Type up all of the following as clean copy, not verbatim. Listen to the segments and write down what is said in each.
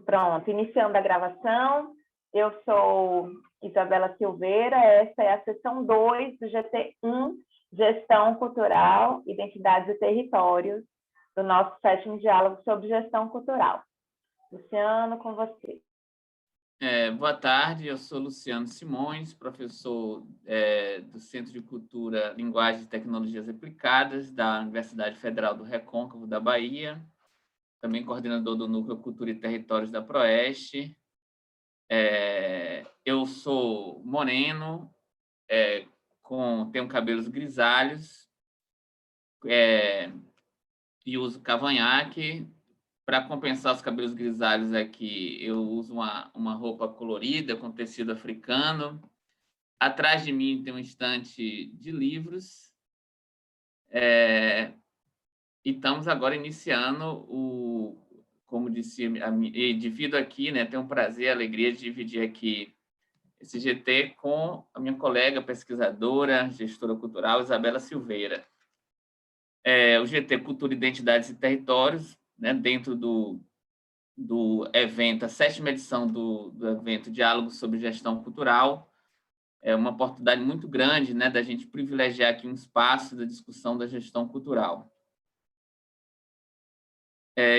Pronto, iniciando a gravação. Eu sou Isabela Silveira, essa é a sessão 2 do GT1, Gestão Cultural, Identidades e Territórios, do nosso 7º diálogo sobre gestão cultural. Luciano, com você. Boa tarde, eu sou Luciano Simões, professor do Centro de Cultura, Linguagem e Tecnologias Aplicadas da Universidade Federal do Recôncavo da Bahia, também coordenador do Núcleo Cultura e Territórios da Proeste. Eu sou moreno, tenho cabelos grisalhos e uso cavanhaque. Para compensar os cabelos grisalhos aqui, eu uso uma roupa colorida com tecido africano. Atrás de mim tem um estante de livros. E estamos agora iniciando como disse, e divido aqui, né, tenho um prazer e alegria de dividir aqui esse GT com a minha colega pesquisadora, gestora cultural, Isabela Silveira. O GT Cultura, Identidades e Territórios, né, dentro do evento, a 7ª edição do evento Diálogo sobre Gestão Cultural. É uma oportunidade muito grande, né, da gente privilegiar aqui um espaço da discussão da gestão cultural.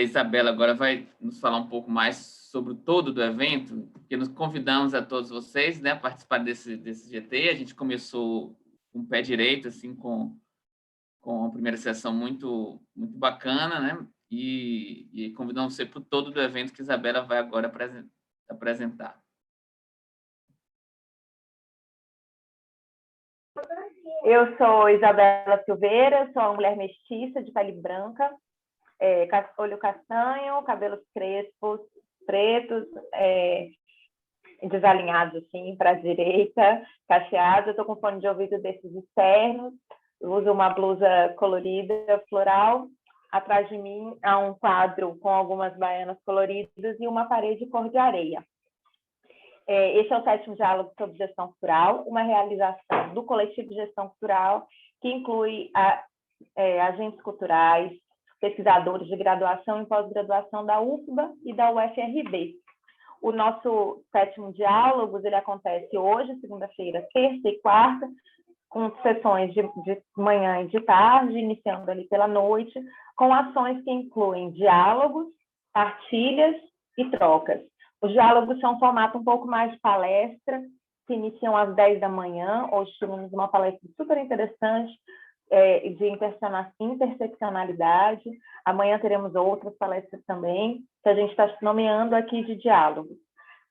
Isabela agora vai nos falar um pouco mais sobre o todo do evento, porque nos convidamos a todos vocês, né, a participar desse GT. A gente começou com o pé direito, assim, com a primeira sessão muito, muito bacana, né? E convidamos você para o todo do evento que a Isabela vai agora apresentar. Eu sou Isabela Silveira, sou uma mulher mestiça de pele branca, olho castanho, cabelos crespos, pretos, desalinhados assim para a direita, cacheados. Eu estou com fone de ouvido desses externos, eu uso uma blusa colorida, floral. Atrás de mim há um quadro com algumas baianas coloridas e uma parede cor de areia. Esse é o 7º diálogo sobre gestão cultural, uma realização do coletivo de gestão cultural que inclui agentes culturais, pesquisadores de graduação e pós-graduação da UFBA e da UFRB. O nosso 7º diálogo ele acontece hoje, segunda-feira, terça e quarta, com sessões de manhã e de tarde, iniciando ali pela noite, com ações que incluem diálogos, partilhas e trocas. Os diálogos são um formato um pouco mais de palestra, que iniciam às 10 da manhã. Hoje tivemos uma palestra super interessante de interseccionalidade. Amanhã teremos outras palestras também, que a gente está nomeando aqui de diálogos.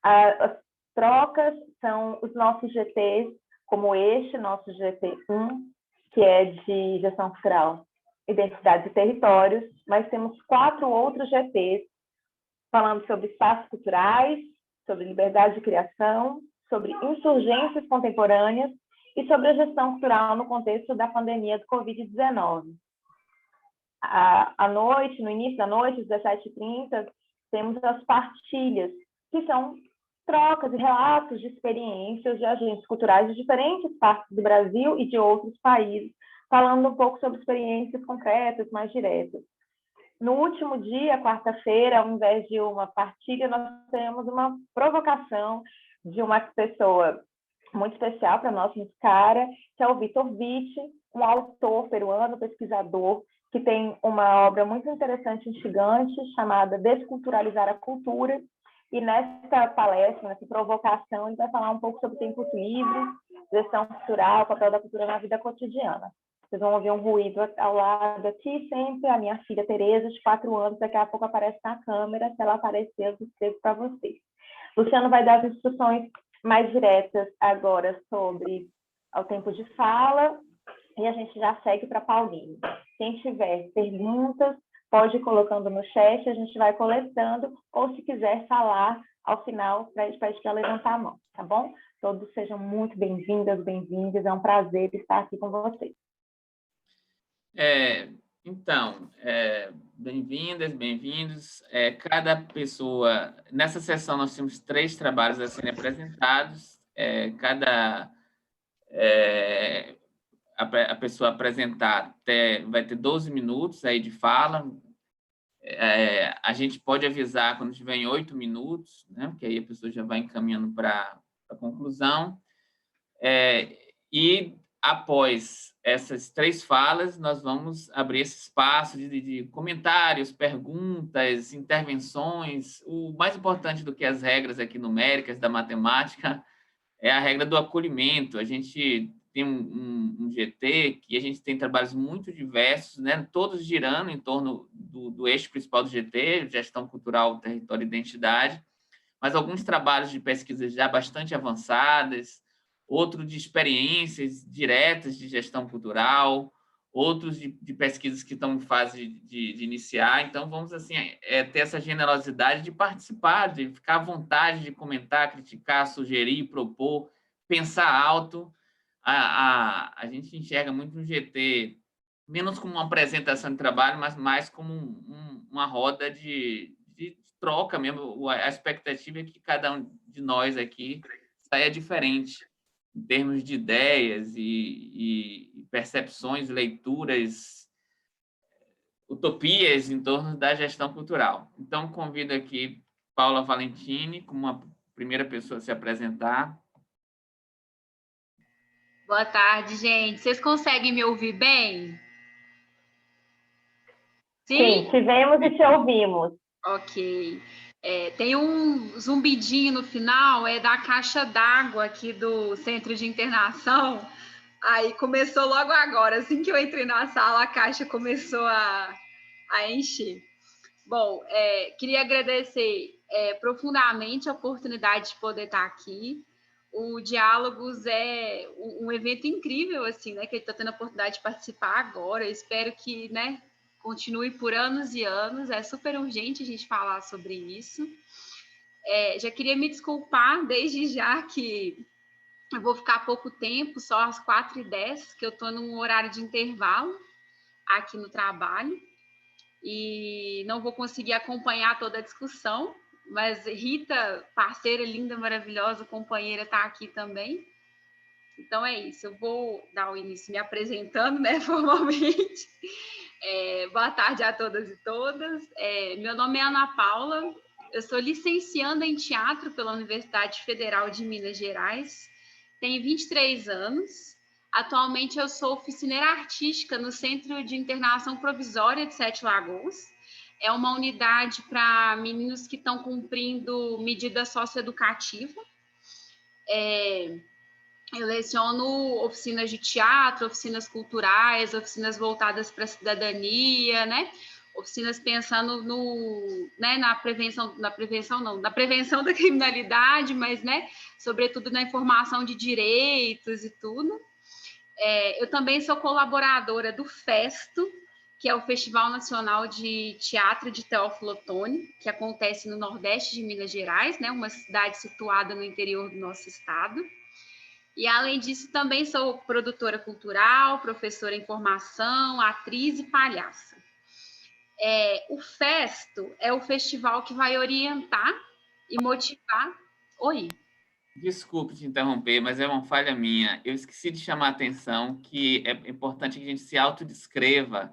As trocas são os nossos GTs, como este, nosso GT1, que é de gestão cultural, identidades e territórios, mas temos 4 outros GTs, falando sobre espaços culturais, sobre liberdade de criação, sobre insurgências contemporâneas e sobre a gestão cultural no contexto da pandemia do Covid-19. À noite, no início da noite, às 17h30, temos as partilhas, que são trocas e relatos de experiências de agentes culturais de diferentes partes do Brasil e de outros países, falando um pouco sobre experiências concretas, mais diretas. No último dia, quarta-feira, ao invés de uma partilha, nós temos uma provocação de uma pessoa muito especial para nós, muito cara, que é o Vitor Witt, um autor peruano, pesquisador, que tem uma obra muito interessante, instigante, chamada Desculturalizar a Cultura. E nessa palestra, nessa provocação, ele vai falar um pouco sobre tempos livres, gestão cultural, o papel da cultura na vida cotidiana. Vocês vão ouvir um ruído ao lado aqui, sempre a minha filha Tereza, de 4 anos, daqui a pouco aparece na câmera. Se ela aparecer, eu escrevo para vocês. Luciano vai dar as instruções mais diretas agora sobre o tempo de fala e a gente já segue para Paulinho. Quem tiver perguntas, pode ir colocando no chat, a gente vai coletando, ou se quiser falar ao final, para a gente levantar a mão, tá bom? Todos sejam muito bem-vindas, bem-vindos, é um prazer estar aqui com vocês. Então, bem-vindas, bem-vindos. Cada pessoa... Nessa sessão, nós temos 3 trabalhos a serem apresentados. A pessoa apresentar vai ter 12 minutos aí de fala. a gente pode avisar quando estiver em 8 minutos, né? Porque aí a pessoa já vai encaminhando para a conclusão. E após essas 3 falas, nós vamos abrir esse espaço de comentários, perguntas, intervenções. O mais importante do que as regras aqui numéricas da matemática é a regra do acolhimento. A gente tem um GT que a gente tem trabalhos muito diversos, né? Todos girando em torno do eixo principal do GT, gestão cultural, território e identidade, mas alguns trabalhos de pesquisa já bastante avançadas, outros de experiências diretas de gestão cultural, outros de pesquisas que estão em fase de iniciar. Então, vamos assim ter essa generosidade de participar, de ficar à vontade de comentar, criticar, sugerir, propor, pensar alto. A gente enxerga muito no GT menos como uma apresentação de trabalho, mas mais como uma roda de troca mesmo. A expectativa é que cada um de nós aqui saia diferente em termos de ideias e percepções, leituras, utopias em torno da gestão cultural. Então, convido aqui Paula Valentini, como uma primeira pessoa a se apresentar. Boa tarde, gente. Vocês conseguem me ouvir bem? Sim, te vemos e te ouvimos. Ok. Tem um zumbidinho no final, é da caixa d'água aqui do Centro de Internação. Aí começou logo agora, assim que eu entrei na sala, a caixa começou a encher. Bom, queria agradecer profundamente a oportunidade de poder estar aqui. O Diálogos é um evento incrível, assim, né? Que ele está tendo a oportunidade de participar agora. Eu espero que, né, continue por anos e anos. É super urgente a gente falar sobre isso. Já queria me desculpar desde já que eu vou ficar pouco tempo, só às 4h10, que eu estou num horário de intervalo aqui no trabalho. E não vou conseguir acompanhar toda a discussão, mas Rita, parceira linda, maravilhosa, companheira, está aqui também. Então é isso, eu vou dar o início me apresentando, né, formalmente. Boa tarde a todas e todas. Meu nome é Ana Paula, eu sou licencianda em teatro pela Universidade Federal de Minas Gerais, tenho 23 anos. Atualmente eu sou oficineira artística no Centro de Internação Provisória de Sete Lagoas. É uma unidade para meninos que estão cumprindo medida socioeducativa. Eu leciono oficinas de teatro, oficinas culturais, oficinas voltadas para a cidadania, né? Oficinas pensando na prevenção da criminalidade, mas, né, sobretudo na informação de direitos e tudo. Eu também sou colaboradora do FESTO, que é o Festival Nacional de Teatro de Teófilo Otoni, que acontece no Nordeste de Minas Gerais, né, uma cidade situada no interior do nosso estado. E, além disso, também sou produtora cultural, professora em formação, atriz e palhaça. O FESTO é o festival que vai orientar e motivar... Oi? Desculpe te interromper, mas é uma falha minha. Eu esqueci de chamar a atenção que é importante que a gente se autodescreva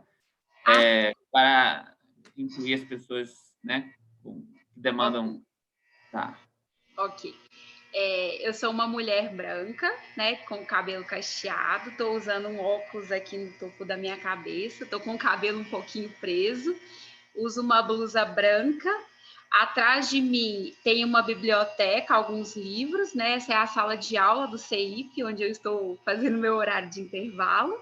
para incluir as pessoas, né, que demandam... Tá. Ok. Eu sou uma mulher branca, né, com cabelo cacheado, estou usando um óculos aqui no topo da minha cabeça, estou com o cabelo um pouquinho preso, uso uma blusa branca. Atrás de mim tem uma biblioteca, alguns livros, né? Essa é a sala de aula do CEIP, onde eu estou fazendo meu horário de intervalo.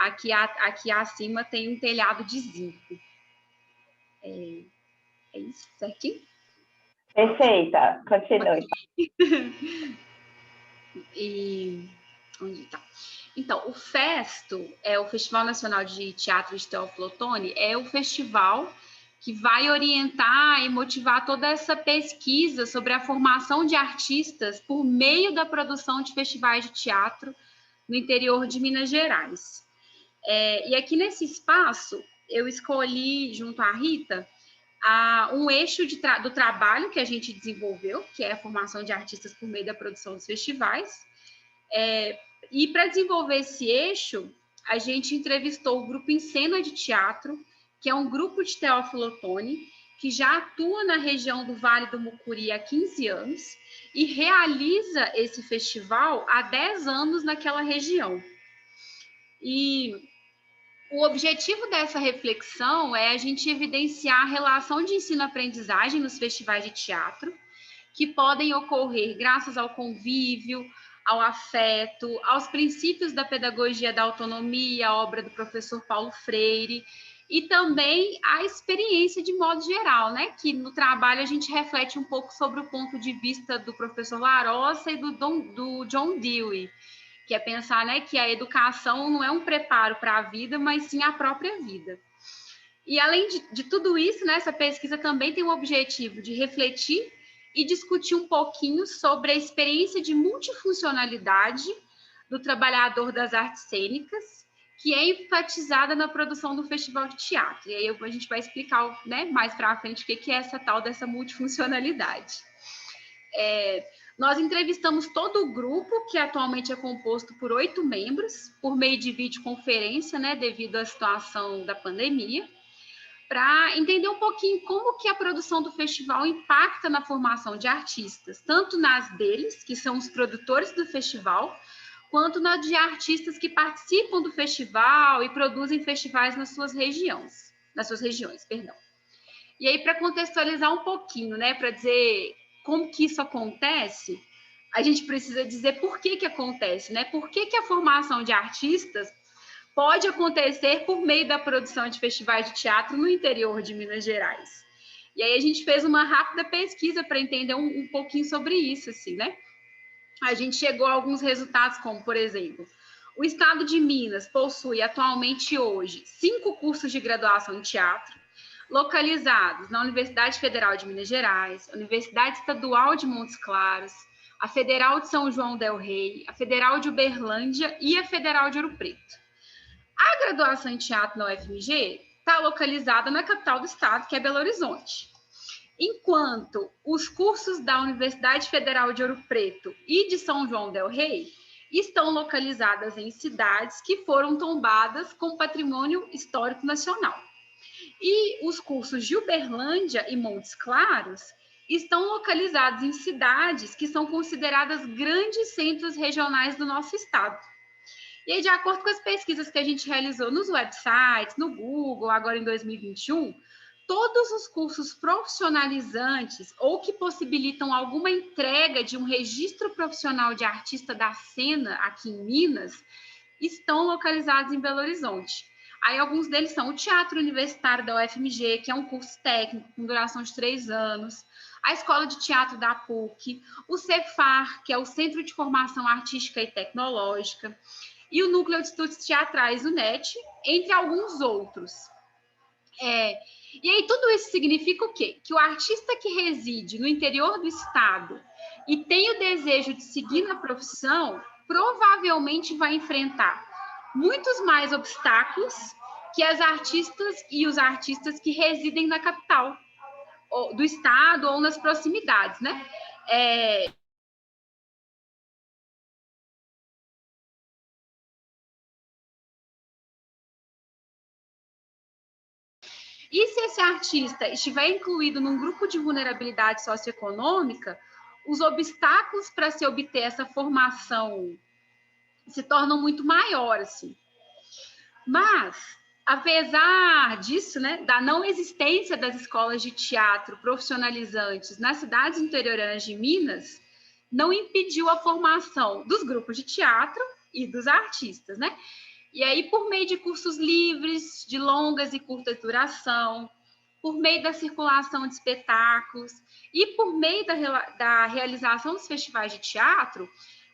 Aqui acima tem um telhado de zinco. É isso, certinho? Perfeita, continue. E onde está? Então, o FESTO, o Festival Nacional de Teatro de Teófilo Otoni, é o festival que vai orientar e motivar toda essa pesquisa sobre a formação de artistas por meio da produção de festivais de teatro no interior de Minas Gerais. E aqui nesse espaço, eu escolhi, junto à Rita, um eixo do trabalho que a gente desenvolveu, que é a formação de artistas por meio da produção dos festivais. E para desenvolver esse eixo, a gente entrevistou o grupo Em Cena de Teatro, que é um grupo de Teófilo Otoni, que já atua na região do Vale do Mucuri há 15 anos e realiza esse festival há 10 anos naquela região. E o objetivo dessa reflexão é a gente evidenciar a relação de ensino-aprendizagem nos festivais de teatro, que podem ocorrer graças ao convívio, ao afeto, aos princípios da pedagogia da autonomia, a obra do professor Paulo Freire, e também a experiência de modo geral, né? Que no trabalho a gente reflete um pouco sobre o ponto de vista do professor Larossa e do John Dewey, que é pensar, né, que a educação não é um preparo para a vida, mas sim a própria vida. E além de tudo isso, né, essa pesquisa também tem o objetivo de refletir e discutir um pouquinho sobre a experiência de multifuncionalidade do trabalhador das artes cênicas, que é enfatizada na produção do Festival de Teatro. E aí a gente vai explicar, né, mais para frente o que é essa tal dessa multifuncionalidade. Nós entrevistamos todo o grupo, que atualmente é composto por 8 membros, por meio de videoconferência, né, devido à situação da pandemia, para entender um pouquinho como que a produção do festival impacta na formação de artistas, tanto nas deles, que são os produtores do festival, quanto na de artistas que participam do festival e produzem festivais nas suas regiões, perdão. E aí, para contextualizar um pouquinho, né, para dizer como que isso acontece, a gente precisa dizer por que acontece, né? Por que a formação de artistas pode acontecer por meio da produção de festivais de teatro no interior de Minas Gerais. E aí a gente fez uma rápida pesquisa para entender um pouquinho sobre isso, assim, né? A gente chegou a alguns resultados, como, por exemplo, o estado de Minas possui atualmente hoje 5 cursos de graduação em teatro, localizados na Universidade Federal de Minas Gerais, Universidade Estadual de Montes Claros, a Federal de São João del Rei, a Federal de Uberlândia e a Federal de Ouro Preto. A graduação em teatro na UFMG está localizada na capital do estado, que é Belo Horizonte. Enquanto os cursos da Universidade Federal de Ouro Preto e de São João del Rei estão localizadas em cidades que foram tombadas com patrimônio histórico nacional. E os cursos de Uberlândia e Montes Claros estão localizados em cidades que são consideradas grandes centros regionais do nosso estado. E aí, de acordo com as pesquisas que a gente realizou nos websites, no Google, agora em 2021, todos os cursos profissionalizantes ou que possibilitam alguma entrega de um registro profissional de artista da cena aqui em Minas estão localizados em Belo Horizonte. Aí alguns deles são o Teatro Universitário da UFMG, que é um curso técnico com duração de 3 anos, a Escola de Teatro da PUC, o Cefar, que é o Centro de Formação Artística e Tecnológica, e o Núcleo de Estudos Teatrais, o NET, entre alguns outros. E aí tudo isso significa o quê? Que o artista que reside no interior do estado e tem o desejo de seguir na profissão, provavelmente vai enfrentar muitos mais obstáculos que as artistas e os artistas que residem na capital do estado ou nas proximidades, né? E se esse artista estiver incluído num grupo de vulnerabilidade socioeconômica, os obstáculos para se obter essa formação se tornam muito maiores, assim. Mas, apesar disso, né, da não existência das escolas de teatro profissionalizantes nas cidades interioranas de Minas, não impediu a formação dos grupos de teatro e dos artistas, né? E aí, por meio de cursos livres, de longas e curtas duração, por meio da circulação de espetáculos e por meio da realização dos festivais de teatro,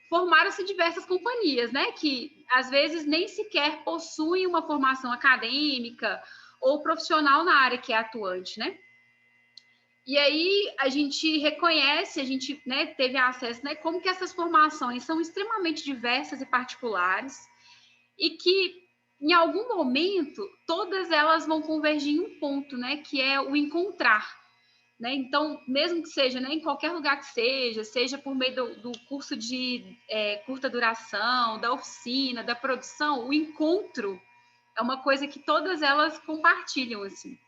formaram-se diversas companhias, né, que às vezes nem sequer possuem uma formação acadêmica ou profissional na área que é atuante, né? E aí a gente reconhece, a gente, né, teve acesso, né, como que essas formações são extremamente diversas e particulares e que em algum momento todas elas vão convergir em um ponto, né, que é o encontrar. Né? Então, mesmo que seja, né, em qualquer lugar que seja por meio do curso de curta duração, da oficina, da produção, o encontro É uma coisa que todas elas compartilham, assim.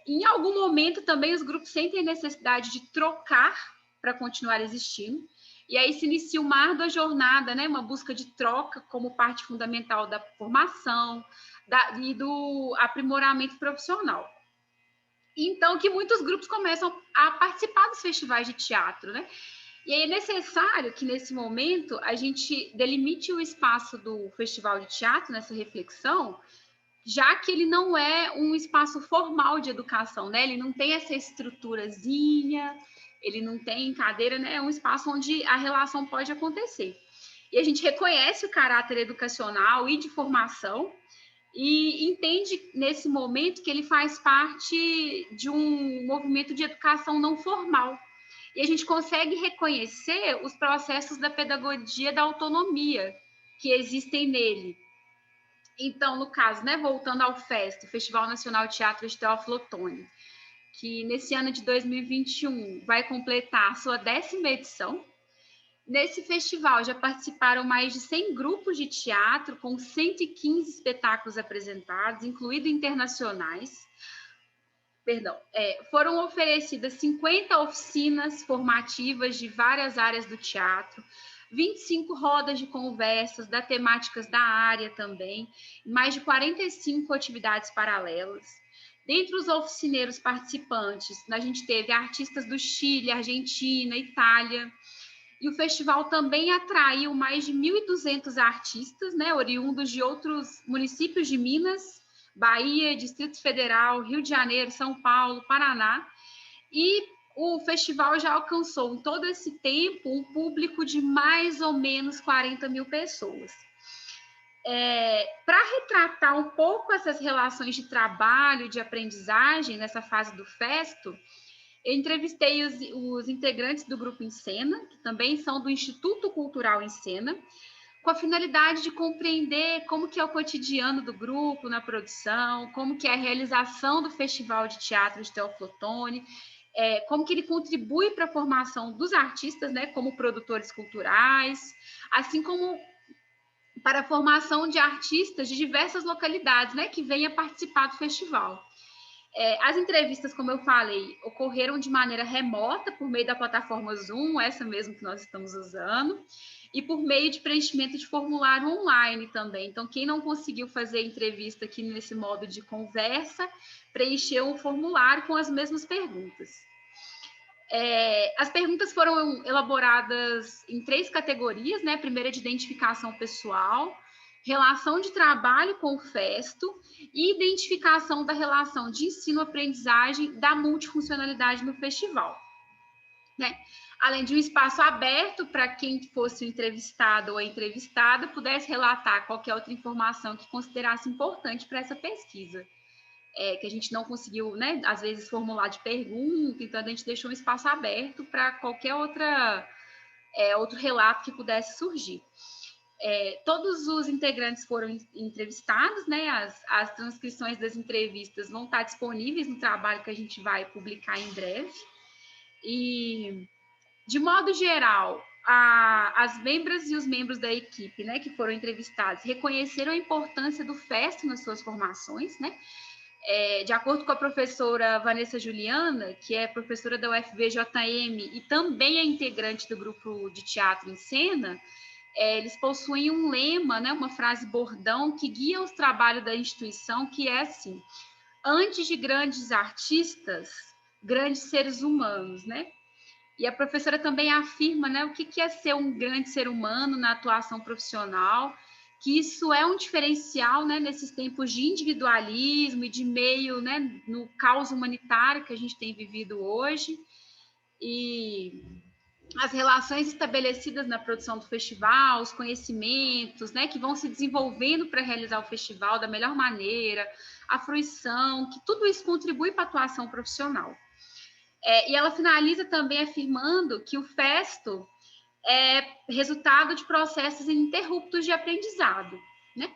Em algum momento também os grupos sentem necessidade de trocar para continuar existindo, e aí se inicia uma árdua jornada, né, uma busca de troca como parte fundamental da formação e do aprimoramento profissional. Então, que muitos grupos começam a participar dos festivais de teatro, né? E aí é necessário que, nesse momento, a gente delimite o espaço do festival de teatro nessa reflexão, já que ele não é um espaço formal de educação, né? Ele não tem essa estruturazinha, ele não tem cadeira, né? É um espaço onde a relação pode acontecer. E a gente reconhece o caráter educacional e de formação e entende, nesse momento, que ele faz parte de um movimento de educação não formal. E a gente consegue reconhecer os processos da pedagogia da autonomia que existem nele. Então, no caso, né, voltando ao FEST, Festival Nacional de Teatro de Teófilo Otoni, que nesse ano de 2021 vai completar a sua 10ª edição. Nesse festival já participaram mais de 100 grupos de teatro, com 115 espetáculos apresentados, incluindo internacionais. Foram oferecidas 50 oficinas formativas de várias áreas do teatro, 25 rodas de conversas da temáticas da área também, mais de 45 atividades paralelas. Dentre os oficineiros participantes, a gente teve artistas do Chile, Argentina, Itália, e o festival também atraiu mais de 1.200 artistas, né, oriundos de outros municípios de Minas, Bahia, Distrito Federal, Rio de Janeiro, São Paulo, Paraná, e o festival já alcançou, em todo esse tempo, um público de mais ou menos 40 mil pessoas. Para retratar um pouco essas relações de trabalho, de aprendizagem, nessa fase do Festo, eu entrevistei os integrantes do Grupo Em Cena, que também são do Instituto Cultural Em Cena, com a finalidade de compreender como que é o cotidiano do grupo na produção, como que é a realização do Festival de Teatro de Teófilo Otoni, como que ele contribui para a formação dos artistas, né, como produtores culturais, assim como para a formação de artistas de diversas localidades, né, que venham participar do festival. As entrevistas, como eu falei, ocorreram de maneira remota, por meio da plataforma Zoom, essa mesmo que nós estamos usando, e por meio de preenchimento de formulário online também. Então, quem não conseguiu fazer entrevista aqui nesse modo de conversa, preencheu um formulário com as mesmas perguntas. As perguntas foram elaboradas em 3 categorias, né? Primeira, de identificação pessoal, relação de trabalho com o Festo e identificação da relação de ensino-aprendizagem da multifuncionalidade no festival, né? Além de um espaço aberto para quem fosse o entrevistado ou a entrevistada pudesse relatar qualquer outra informação que considerasse importante para essa pesquisa. Que a gente não conseguiu, né, às vezes, formular de pergunta, então a gente deixou um espaço aberto para qualquer outro relato que pudesse surgir. Todos os integrantes foram entrevistados, né? As transcrições das entrevistas vão estar disponíveis no trabalho que a gente vai publicar em breve. E, de modo geral, as membras e os membros da equipe, né, que foram entrevistados, reconheceram a importância do Festo nas suas formações, né? De acordo com a professora Vanessa Juliana, que é professora da UFVJM e também é integrante do grupo de teatro em cena, eles possuem um lema, né, uma frase bordão que guia os trabalhos da instituição, que é assim: antes de grandes artistas, grandes seres humanos, né? E a professora também afirma, né, o que é ser um grande ser humano na atuação profissional, que isso é um diferencial, né, nesses tempos de individualismo e de meio, né, no caos humanitário que a gente tem vivido hoje. E as relações estabelecidas na produção do festival, os conhecimentos, né, que vão se desenvolvendo para realizar o festival da melhor maneira, a fruição, que tudo isso contribui para a atuação profissional. E ela finaliza também afirmando que o Festo é resultado de processos ininterruptos de aprendizado, né?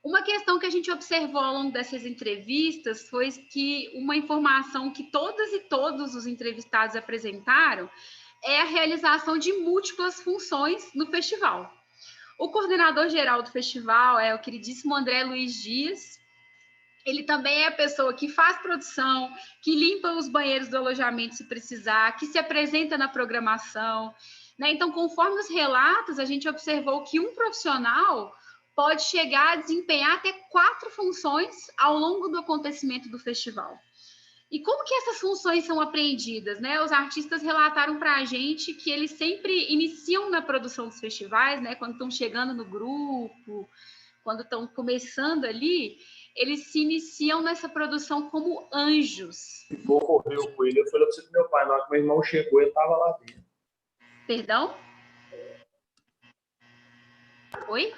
Uma questão que a gente observou ao longo dessas entrevistas foi que uma informação que todas e todos os entrevistados apresentaram é a realização de múltiplas funções no festival. O coordenador geral do festival é o queridíssimo André Luiz Dias. Ele também é a pessoa que faz produção, que limpa os banheiros do alojamento se precisar, que se apresenta na programação, né? Então, conforme os relatos, a gente observou que um profissional pode chegar a desempenhar até 4 funções ao longo do acontecimento do festival. E como que essas funções são apreendidas, né? Os artistas relataram para a gente que eles sempre iniciam na produção dos festivais, né? Quando estão chegando no grupo, quando estão começando ali, eles se iniciam nessa produção como anjos. Se ocorreu com ele, eu falei para você que meu pai, na hora que meu irmão chegou, ele estava lá dentro. Perdão? Oi?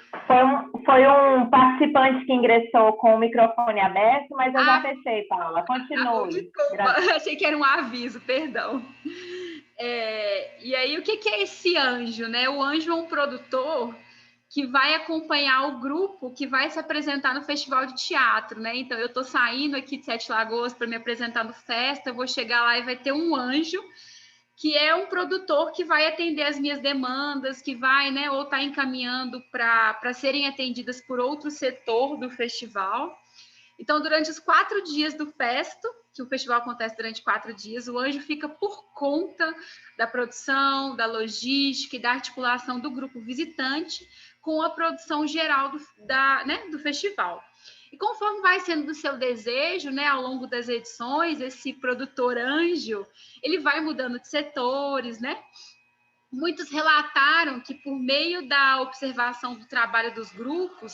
Foi um participante que ingressou com o microfone aberto, mas eu já fechei, Paula. Continue. Desculpa, achei que era um aviso, perdão. E aí, o que é esse anjo, né? O anjo é um produtor que vai acompanhar o grupo que vai se apresentar no festival de teatro, né? Então, eu estou saindo aqui de Sete Lagoas para me apresentar no Festa, eu vou chegar lá e vai ter um anjo, que é um produtor que vai atender as minhas demandas, que vai, né, ou está encaminhando para serem atendidas por outro setor do festival. Então, durante os 4 dias do Festo, que o festival acontece durante 4 dias, o anjo fica por conta da produção, da logística e da articulação do grupo visitante com a produção geral do festival. E conforme vai sendo do seu desejo, né, ao longo das edições, esse produtor anjo, ele vai mudando de setores, né? Muitos relataram que, por meio da observação do trabalho dos grupos,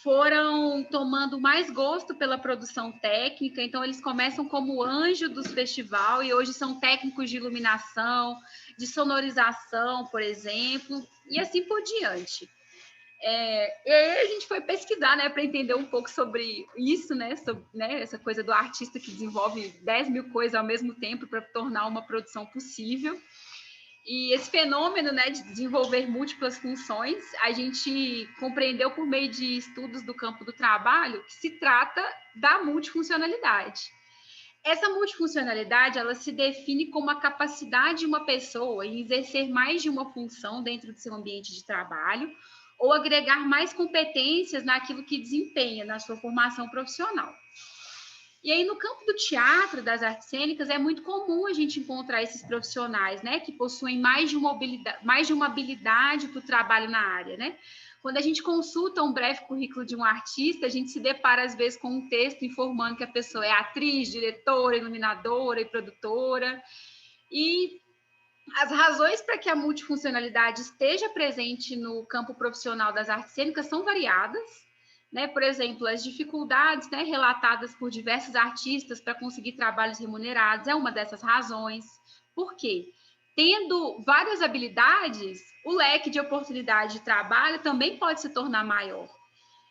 foram tomando mais gosto pela produção técnica. Então, eles começam como anjo dos festival e hoje são técnicos de iluminação, de sonorização, por exemplo, e assim por diante. E aí a gente foi pesquisar, né, para entender um pouco sobre isso, né, sobre, né, essa coisa do artista que desenvolve 10 mil coisas ao mesmo tempo para tornar uma produção possível. E esse fenômeno, né, de desenvolver múltiplas funções, a gente compreendeu por meio de estudos do campo do trabalho que se trata da multifuncionalidade. Essa multifuncionalidade, ela se define como a capacidade de uma pessoa em exercer mais de uma função dentro do seu ambiente de trabalho ou agregar mais competências naquilo que desempenha na sua formação profissional. E aí, no campo do teatro, das artes cênicas, é muito comum a gente encontrar esses profissionais, né, que possuem mais de uma habilidade para o trabalho na área, né? Quando a gente consulta um breve currículo de um artista, a gente se depara, às vezes, com um texto informando que a pessoa é atriz, diretora, iluminadora e produtora. E as razões para que a multifuncionalidade esteja presente no campo profissional das artes cênicas são variadas, né? Por exemplo, as dificuldades, né, relatadas por diversos artistas para conseguir trabalhos remunerados é uma dessas razões. Por quê? Tendo várias habilidades, o leque de oportunidade de trabalho também pode se tornar maior.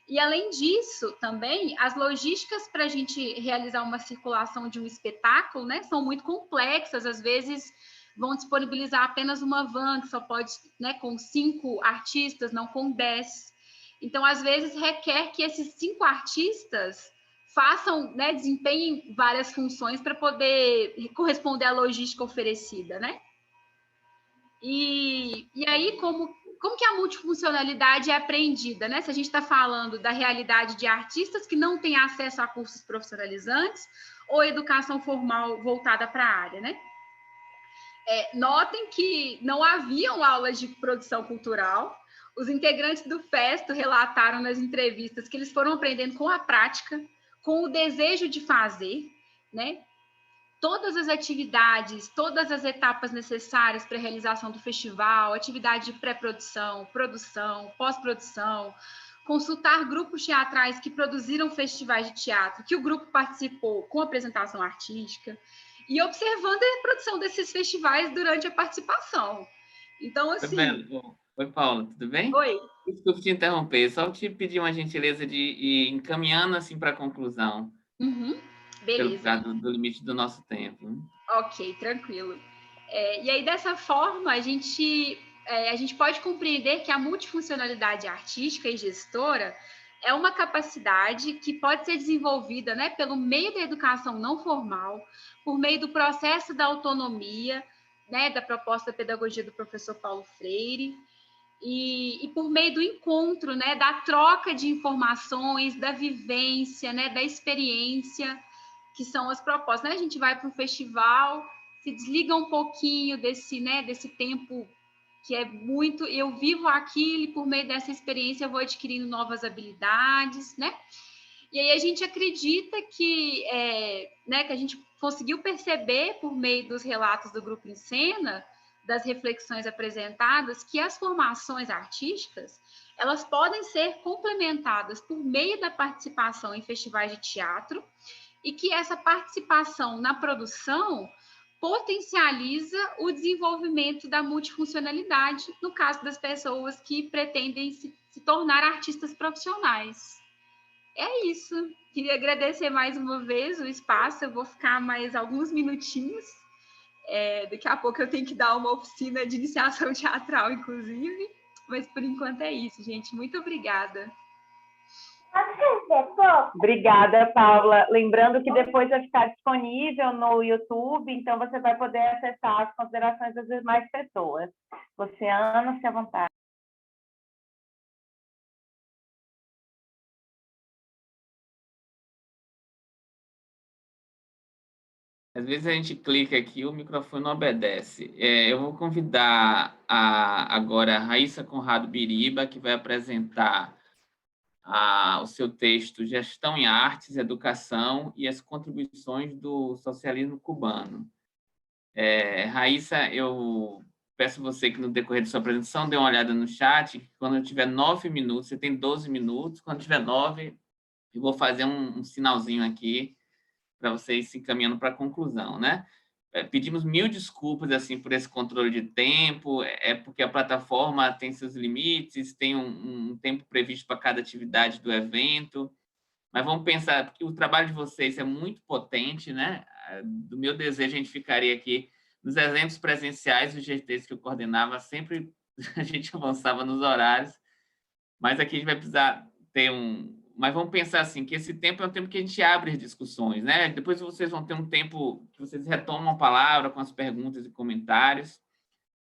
E, além disso, também, as logísticas para a gente realizar uma circulação de um espetáculo, né, são muito complexas. Às vezes, vão disponibilizar apenas uma van, que só pode, né, com 5 artistas, não com 10. Então, às vezes, requer que esses 5 artistas façam, né, desempenhem várias funções para poder corresponder à logística oferecida, né? E aí, como que a multifuncionalidade é apreendida, né? Se a gente está falando da realidade de artistas que não têm acesso a cursos profissionalizantes ou educação formal voltada para a área, né? Notem que não haviam aulas de produção cultural. Os integrantes do Festo relataram nas entrevistas que eles foram aprendendo com a prática, com o desejo de fazer, né? Todas as atividades, todas as etapas necessárias para a realização do festival, atividade de pré-produção, produção, pós-produção, consultar grupos teatrais que produziram festivais de teatro, que o grupo participou com apresentação artística, e observando a produção desses festivais durante a participação. Então, assim... Oi, Paula, tudo bem? Oi. Desculpa te interromper, só te pedir uma gentileza de ir encaminhando assim para a conclusão. Uhum. Beleza. Do limite do nosso tempo. Ok, tranquilo. E aí, dessa forma, a gente pode compreender que a multifuncionalidade artística e gestora é uma capacidade que pode ser desenvolvida, né, pelo meio da educação não formal, por meio do processo da autonomia, né, da proposta da pedagogia do professor Paulo Freire, e por meio do encontro, né, da troca de informações, da vivência, né, da experiência, que são as propostas. Né? A gente vai para um festival, se desliga um pouquinho desse tempo que é muito... Eu vivo aquilo e por meio dessa experiência eu vou adquirindo novas habilidades, né? E aí a gente acredita que a gente conseguiu perceber por meio dos relatos do Grupo em Cena, das reflexões apresentadas, que as formações artísticas elas podem ser complementadas por meio da participação em festivais de teatro e que essa participação na produção potencializa o desenvolvimento da multifuncionalidade no caso das pessoas que pretendem se tornar artistas profissionais. É isso. Queria agradecer mais uma vez o espaço. Eu vou ficar mais alguns minutinhos. Daqui a pouco eu tenho que dar uma oficina de iniciação teatral, inclusive. Mas, por enquanto, é isso, gente. Muito obrigada. Obrigada, Paula. Lembrando que depois vai ficar disponível no YouTube, então você vai poder acessar as considerações das demais pessoas. Luciana, fique à vontade. Às vezes a gente clica aqui e o microfone não obedece. Eu vou convidar agora a Raíssa Conrado Biriba, que vai apresentar o seu texto Gestão em Artes, Educação e as Contribuições do Socialismo Cubano. Raíssa, eu peço você que no decorrer de sua apresentação dê uma olhada no chat. Quando eu tiver 9 minutos, você tem 12 minutos. Quando tiver 9, eu vou fazer um sinalzinho aqui para vocês se encaminhando para a conclusão, né? Pedimos 1000 desculpas assim por esse controle de tempo, porque a plataforma tem seus limites, tem um tempo previsto para cada atividade do evento, mas vamos pensar que o trabalho de vocês é muito potente, né? Do meu desejo, a gente ficaria aqui nos eventos presenciais, os GTs que eu coordenava, sempre a gente avançava nos horários, mas aqui a gente vai precisar ter mas vamos pensar assim, que esse tempo é um tempo que a gente abre as discussões, né? Depois vocês vão ter um tempo que vocês retomam a palavra com as perguntas e comentários.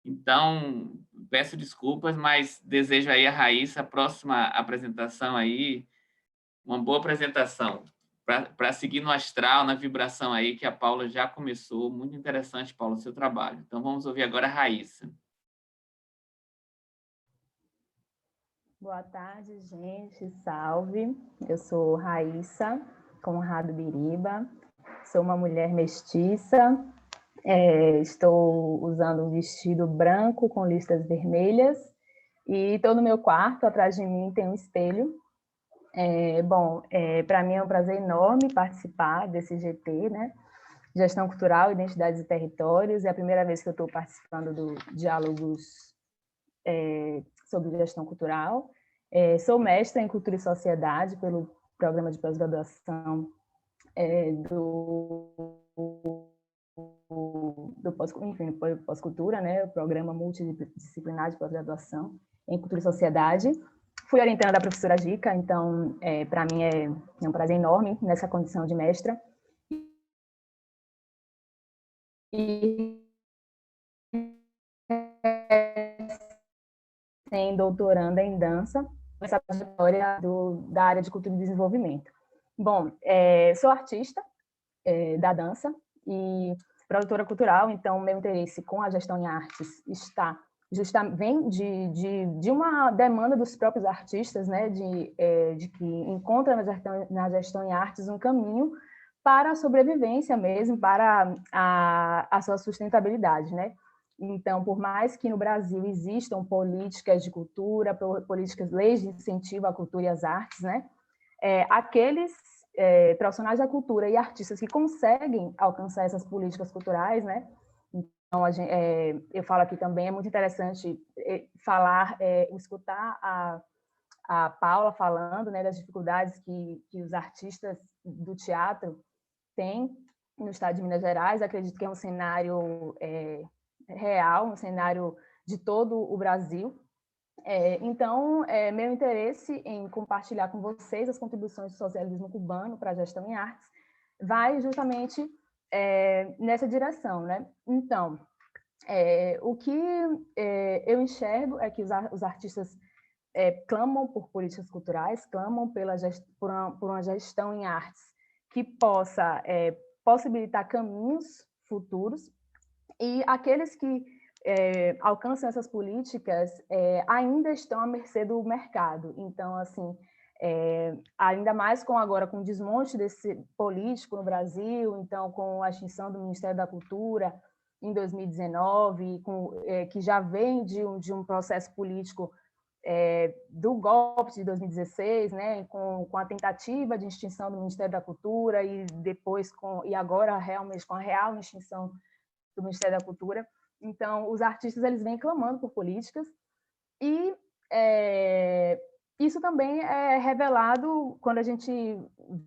Então, peço desculpas, mas desejo aí a Raíssa, a próxima apresentação aí, uma boa apresentação, para seguir no astral, na vibração aí, que a Paula já começou. Muito interessante, Paula, o seu trabalho. Então, vamos ouvir agora a Raíssa. Boa tarde, gente. Salve. Eu sou Raíssa Conrado Biriba. Sou uma mulher mestiça. Estou usando um vestido branco com listas vermelhas e estou no meu quarto. Atrás de mim tem um espelho. Para mim é um prazer enorme participar desse GT, né? Gestão Cultural, Identidades e Territórios. É a primeira vez que eu estou participando do Diálogos sobre Gestão Cultural. Sou mestra em Cultura e Sociedade pelo programa de pós-graduação do pós-cultura, né? O programa multidisciplinar de pós-graduação em Cultura e Sociedade. Fui orientada da professora Gica, então, para mim é um prazer enorme nessa condição de mestra. E sem doutoranda em dança, essa trajetória da área de cultura e desenvolvimento. Bom, sou artista da dança e produtora cultural, então meu interesse com a gestão em artes vem de uma demanda dos próprios artistas, né, de que encontra na gestão em artes um caminho para a sobrevivência mesmo, para a sua sustentabilidade, né? Então, por mais que no Brasil existam políticas de cultura, leis de incentivo à cultura e às artes, né? Aqueles profissionais da cultura e artistas que conseguem alcançar essas políticas culturais, né? Então, eu falo aqui também, é muito interessante escutar a Paula falando, né, das dificuldades que os artistas do teatro têm no estado de Minas Gerais. Acredito que é um cenário real, um cenário de todo o Brasil. Então, meu interesse em compartilhar com vocês as contribuições do socialismo cubano para a gestão em artes vai justamente nessa direção, né? Então, O que eu enxergo é que os artistas clamam por políticas culturais, clamam por uma gestão em artes que possa possibilitar caminhos futuros, e aqueles que alcançam essas políticas ainda estão à mercê do mercado. Então, assim, ainda mais agora com o desmonte desse político no Brasil, então com a extinção do Ministério da Cultura em 2019, que já vem de um processo político do golpe de 2016, né, com a tentativa de extinção do Ministério da Cultura e depois e agora realmente com a real extinção do Ministério da Cultura. Então, os artistas eles vêm clamando por políticas, e isso também é revelado quando a gente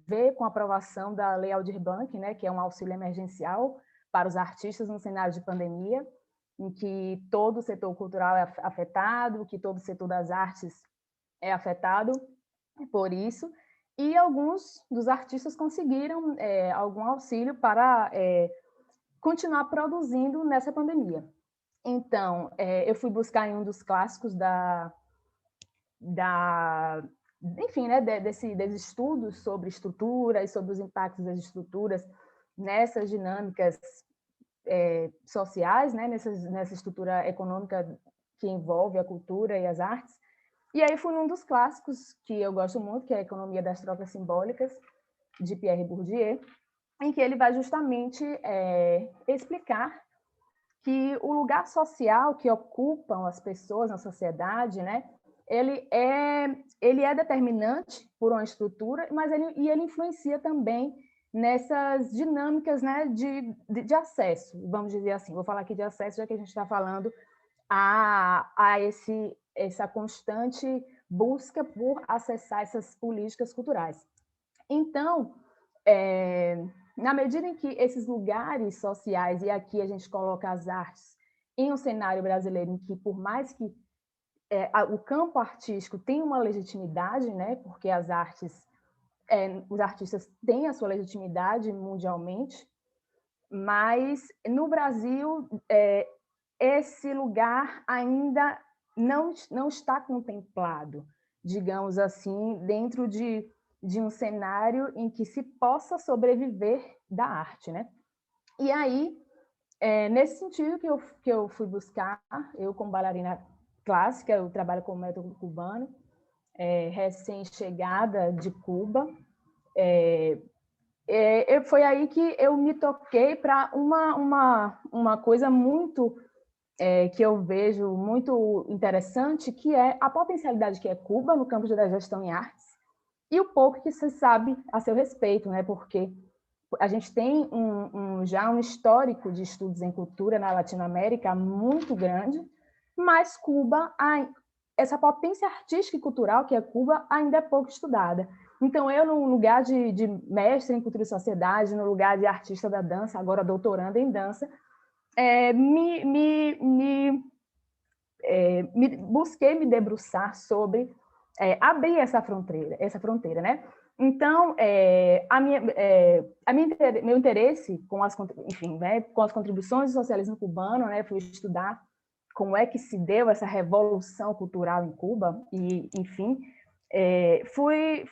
vê com a aprovação da Lei Aldir Blanc, né, que é um auxílio emergencial para os artistas no cenário de pandemia, em que todo o setor cultural é afetado, que todo o setor das artes é afetado por isso, e alguns dos artistas conseguiram algum auxílio para continuar produzindo nessa pandemia. Então, eu fui buscar em um dos clássicos enfim, né, desses estudos sobre estrutura e sobre os impactos das estruturas nessas dinâmicas sociais, né, nessa estrutura econômica que envolve a cultura e as artes. E aí fui num dos clássicos que eu gosto muito, que é a Economia das Trocas Simbólicas, de Pierre Bourdieu, em que ele vai justamente explicar que o lugar social que ocupam as pessoas na sociedade, né, ele é determinante por uma estrutura, mas ele influencia também nessas dinâmicas, né, de acesso, vamos dizer assim. Vou falar aqui de acesso, já que a gente está falando a essa constante busca por acessar essas políticas culturais. Então, na medida em que esses lugares sociais, e aqui a gente coloca as artes em um cenário brasileiro em que, por mais que o campo artístico tem uma legitimidade, né, porque as artes, os artistas têm a sua legitimidade mundialmente, mas no Brasil esse lugar ainda não está contemplado, digamos assim, dentro de um cenário em que se possa sobreviver da arte, né? E aí, nesse sentido que eu fui buscar, eu como bailarina clássica, eu trabalho com o método cubano, recém-chegada de Cuba, foi aí que eu me toquei para uma coisa muito que eu vejo muito interessante, que é a potencialidade que é Cuba no campo da gestão em artes, e o pouco que se sabe a seu respeito, né? Porque a gente tem já um histórico de estudos em cultura na Latinoamérica muito grande, mas Cuba, essa potência artística e cultural que é Cuba, ainda é pouco estudada. Então, eu, no lugar de mestre em cultura e sociedade, no lugar de artista da dança, agora doutoranda em dança, busquei me debruçar sobre abrir essa fronteira, né? Então, meu interesse com enfim, né, com as contribuições do socialismo cubano, né, fui estudar como é que se deu essa revolução cultural em Cuba e, enfim, fui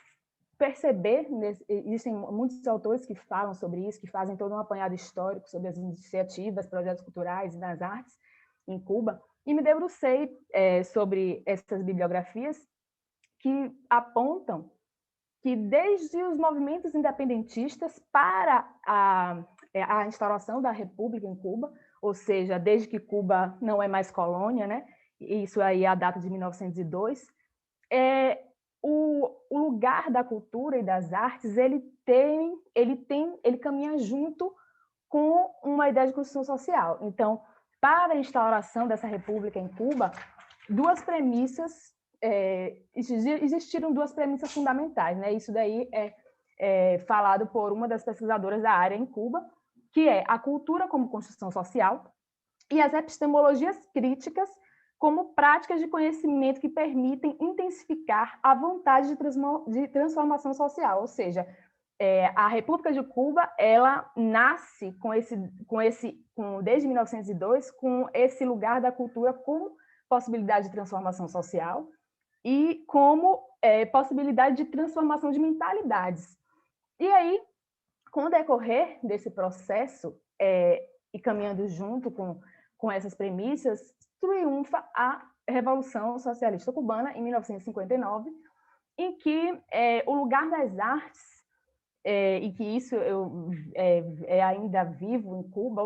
perceber, existem muitos autores que falam sobre isso, que fazem todo um apanhado histórico sobre as iniciativas, projetos culturais e das artes em Cuba, e me debrucei sobre essas bibliografias que apontam que desde os movimentos independentistas para a instauração da República em Cuba, ou seja, desde que Cuba não é mais colônia, né? Isso aí é a data de 1902, o lugar da cultura e das artes ele caminha junto com uma ideia de construção social. Então, para a instauração dessa república em Cuba, existiram duas premissas fundamentais, né? Isso daí é falado por uma das pesquisadoras da área em Cuba, que é a cultura como construção social e as epistemologias críticas como práticas de conhecimento que permitem intensificar a vontade de transformação social, ou seja, a República de Cuba, ela nasce desde 1902 com esse lugar da cultura como possibilidade de transformação social e como possibilidade de transformação de mentalidades. E aí, com o decorrer desse processo, e caminhando junto com essas premissas, triunfa a Revolução Socialista Cubana, em 1959, em que o lugar das artes, e que isso é ainda vivo em Cuba,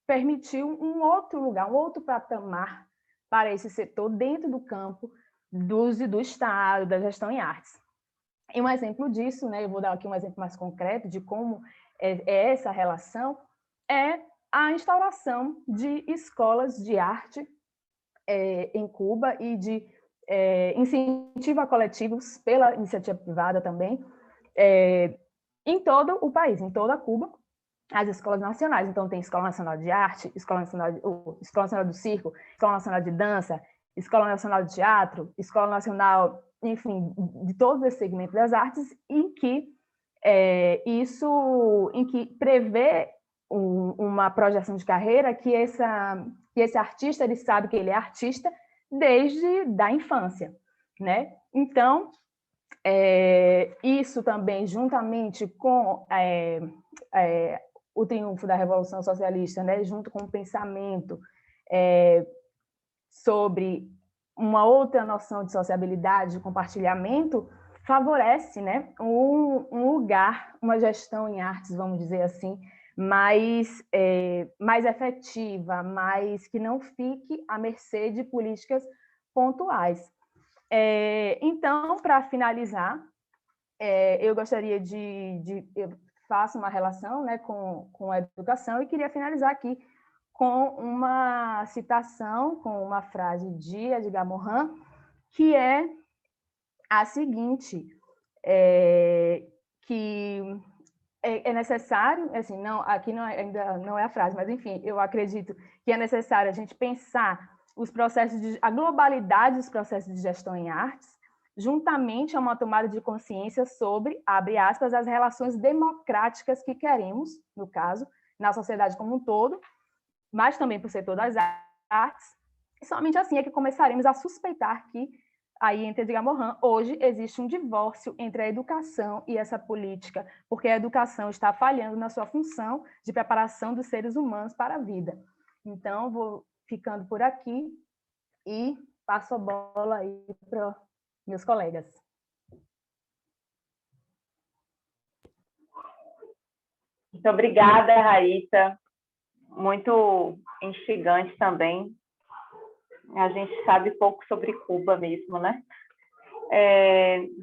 permitiu um outro lugar, um outro patamar para esse setor dentro do campo do Estado, da gestão em artes. E um exemplo disso, né, eu vou dar aqui um exemplo mais concreto de como é essa relação, é a instauração de escolas de arte em Cuba e de incentivo a coletivos pela iniciativa privada também, em todo o país, em toda Cuba, as escolas nacionais. Então, tem Escola Nacional de Arte, Escola Nacional do Circo, Escola Nacional de Dança, Escola Nacional de Teatro, Escola Nacional, enfim, de todos esses segmentos das artes, em que prevê uma projeção de carreira que esse artista, ele sabe que ele é artista desde da infância, né? Então, isso também, juntamente com o triunfo da Revolução Socialista, né, junto com o pensamento sobre uma outra noção de sociabilidade, de compartilhamento, favorece, né, um lugar, uma gestão em artes, vamos dizer assim, mais efetiva, que não fique à mercê de políticas pontuais. Então, para finalizar, eu gostaria eu faço uma relação, né, com a educação, e queria finalizar aqui com uma citação, com uma frase de Edgar Morin, que é a seguinte, que é necessário, assim, não, aqui ainda não é a frase, mas enfim, eu acredito que é necessário a gente pensar a globalidade dos processos de gestão em artes, juntamente a uma tomada de consciência sobre, abre aspas, as relações democráticas que queremos, no caso, na sociedade como um todo, mas também para o setor das artes, e somente assim é que começaremos a suspeitar que, aí entre Edgar Morin, hoje existe um divórcio entre a educação e essa política, porque a educação está falhando na sua função de preparação dos seres humanos para a vida. Então, vou ficando por aqui e passo a bola aí para meus colegas. Muito obrigada, Raíssa. Muito instigante também. A gente sabe pouco sobre Cuba mesmo, né?